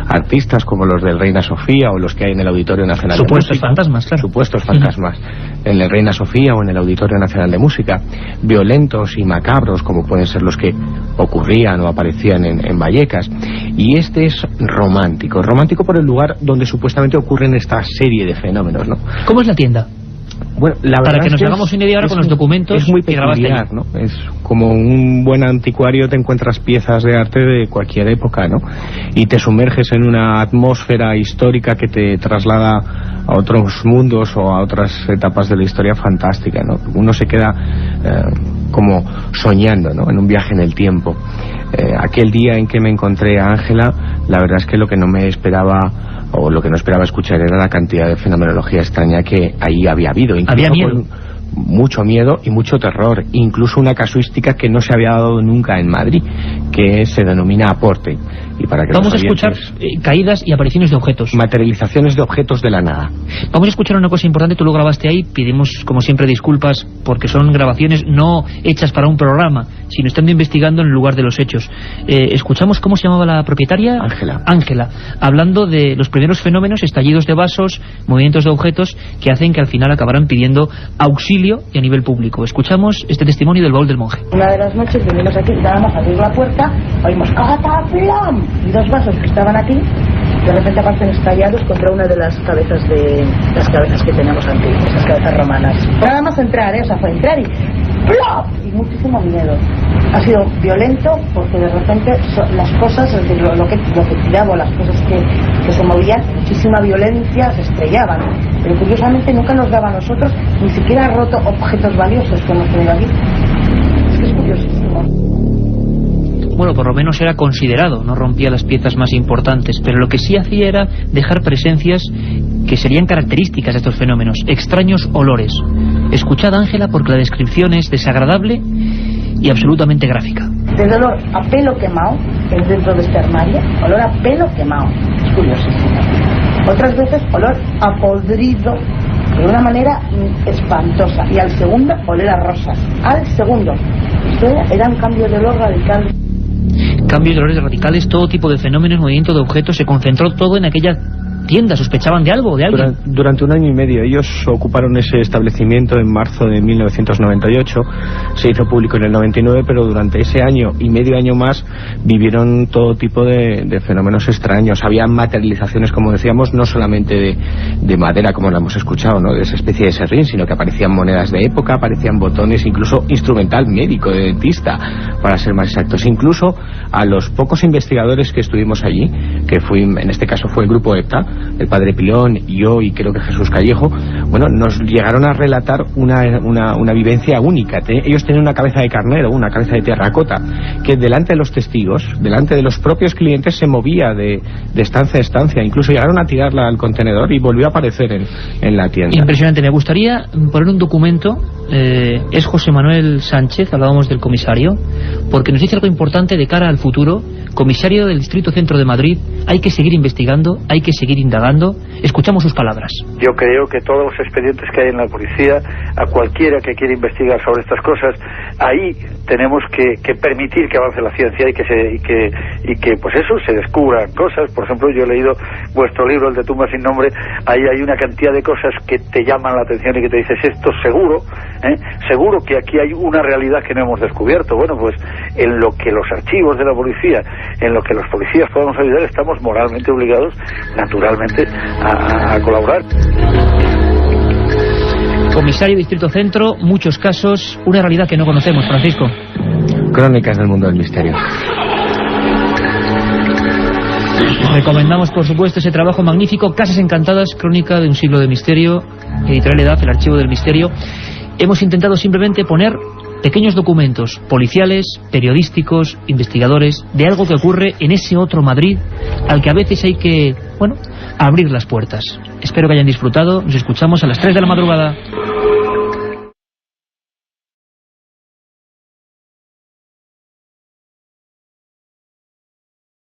Artistas como los del Reina Sofía o los que hay en el Auditorio Nacional de Música. Supuestos fantasmas, claro. Supuestos fantasmas en el Reina Sofía o en el Auditorio Nacional de Música. Violentos y macabros como pueden ser los que ocurrían o aparecían en Vallecas. Y este es romántico. Romántico por el lugar donde supuestamente ocurren esta serie de fenómenos, ¿no? ¿Cómo es la tienda? Bueno, la para verdad que nos es hagamos una idea ahora con los documentos. Es muy peculiar, ¿no? Es como un buen anticuario, te encuentras piezas de arte de cualquier época, ¿no? Y te sumerges en una atmósfera histórica que te traslada a otros mundos o a otras etapas de la historia fantástica, ¿no? Uno se queda como soñando, ¿no? En un viaje en el tiempo. Aquel día en que me encontré a Ángela, la verdad es que lo que no me esperaba o lo que no esperaba escuchar era la cantidad de fenomenología extraña que ahí había habido. Había miedo. Mucho miedo y mucho terror, incluso una casuística que no se había dado nunca en Madrid, que se denomina aporte. Y para que vamos a escuchar caídas y apariciones de objetos. Materializaciones de objetos de la nada. Vamos a escuchar una cosa importante, tú lo grabaste ahí, pedimos como siempre disculpas porque son grabaciones no hechas para un programa, sino estando investigando en el lugar de los hechos. Escuchamos cómo se llamaba la propietaria. Ángela, hablando de los primeros fenómenos, estallidos de vasos, movimientos de objetos que hacen que al final acabaran pidiendo auxilio y a nivel público. Escuchamos este testimonio del baúl del monje. Una de las noches venimos aquí, estábamos a abrir la puerta, oímos ¡cataflam! Y 2 vasos que estaban aquí, de repente aparecen estallados contra una de las cabezas que tenemos antiguas, esas cabezas romanas. Nada más entrar, o sea, fue entrar y ¡plop! Y muchísimo miedo. Ha sido violento porque de repente las cosas, es decir, lo que tiraba, las cosas que se movían, muchísima violencia, se estrellaban. Pero curiosamente nunca nos daba a nosotros, ni siquiera ha roto objetos valiosos que hemos tenido aquí. Es que es curiosísimo. Bueno, por lo menos era considerado, no rompía las piezas más importantes, pero lo que sí hacía era dejar presencias que serían características de estos fenómenos, extraños olores. Escuchad, Ángela, porque la descripción es desagradable y absolutamente gráfica. Desde olor a pelo quemado, dentro de este armario, olor a pelo quemado, es curiosísimo. Otras veces olor a podrido, de una manera espantosa, y al segundo oler a rosas, al segundo. Esto era un cambio de olor radical. Cambios de olores radicales, todo tipo de fenómenos, movimiento de objetos, se concentró todo en aquella tienda? ¿Sospechaban de algo, de alguien? Durante 1 año y medio. Ellos ocuparon ese establecimiento en marzo de 1998. Se hizo público en el 99, pero durante ese año y medio, año más, vivieron todo tipo de fenómenos extraños. Había materializaciones, como decíamos, no solamente de madera, como la hemos escuchado, ¿no?, de esa especie de serrín, sino que aparecían monedas de época, aparecían botones, incluso instrumental médico, de dentista, para ser más exactos. Incluso a los pocos investigadores que estuvimos allí, que en este caso fue el grupo EPTA, el padre Pilón, yo y creo que Jesús Callejo, bueno, nos llegaron a relatar una vivencia única. Ellos tenían una cabeza de carnero, una cabeza de terracota, que delante de los testigos, delante de los propios clientes, se movía de estancia a estancia. Incluso llegaron a tirarla al contenedor y volvió a aparecer en la tienda. Impresionante. Me gustaría poner un documento. Es José Manuel Sánchez, hablábamos del comisario, porque nos dice algo importante de cara al futuro. Comisario del Distrito Centro de Madrid, hay que seguir investigando, hay que seguir indagando. Escuchamos sus palabras. Yo creo que todos los expedientes que hay en la policía, a cualquiera que quiera investigar sobre estas cosas, ahí tenemos que permitir que avance la ciencia y que pues eso, se descubran cosas. Por ejemplo, yo he leído vuestro libro, el de Tumbas sin nombre. Ahí hay una cantidad de cosas que te llaman la atención y que te dices, esto seguro, seguro que aquí hay una realidad que no hemos descubierto. Bueno, pues en lo que los archivos de la policía, en lo que los policías podamos ayudar, estamos moralmente obligados, naturalmente, a colaborar. Comisario Distrito Centro, muchos casos, una realidad que no conocemos, Francisco. Crónicas del mundo del misterio. Recomendamos, por supuesto, ese trabajo magnífico, Casas Encantadas, crónica de un siglo de misterio, Editorial Edad, el archivo del misterio. Hemos intentado simplemente poner pequeños documentos policiales, periodísticos, investigadores, de algo que ocurre en ese otro Madrid al que a veces hay que, abrir las puertas. Espero que hayan disfrutado. Nos escuchamos a las 3 de la madrugada.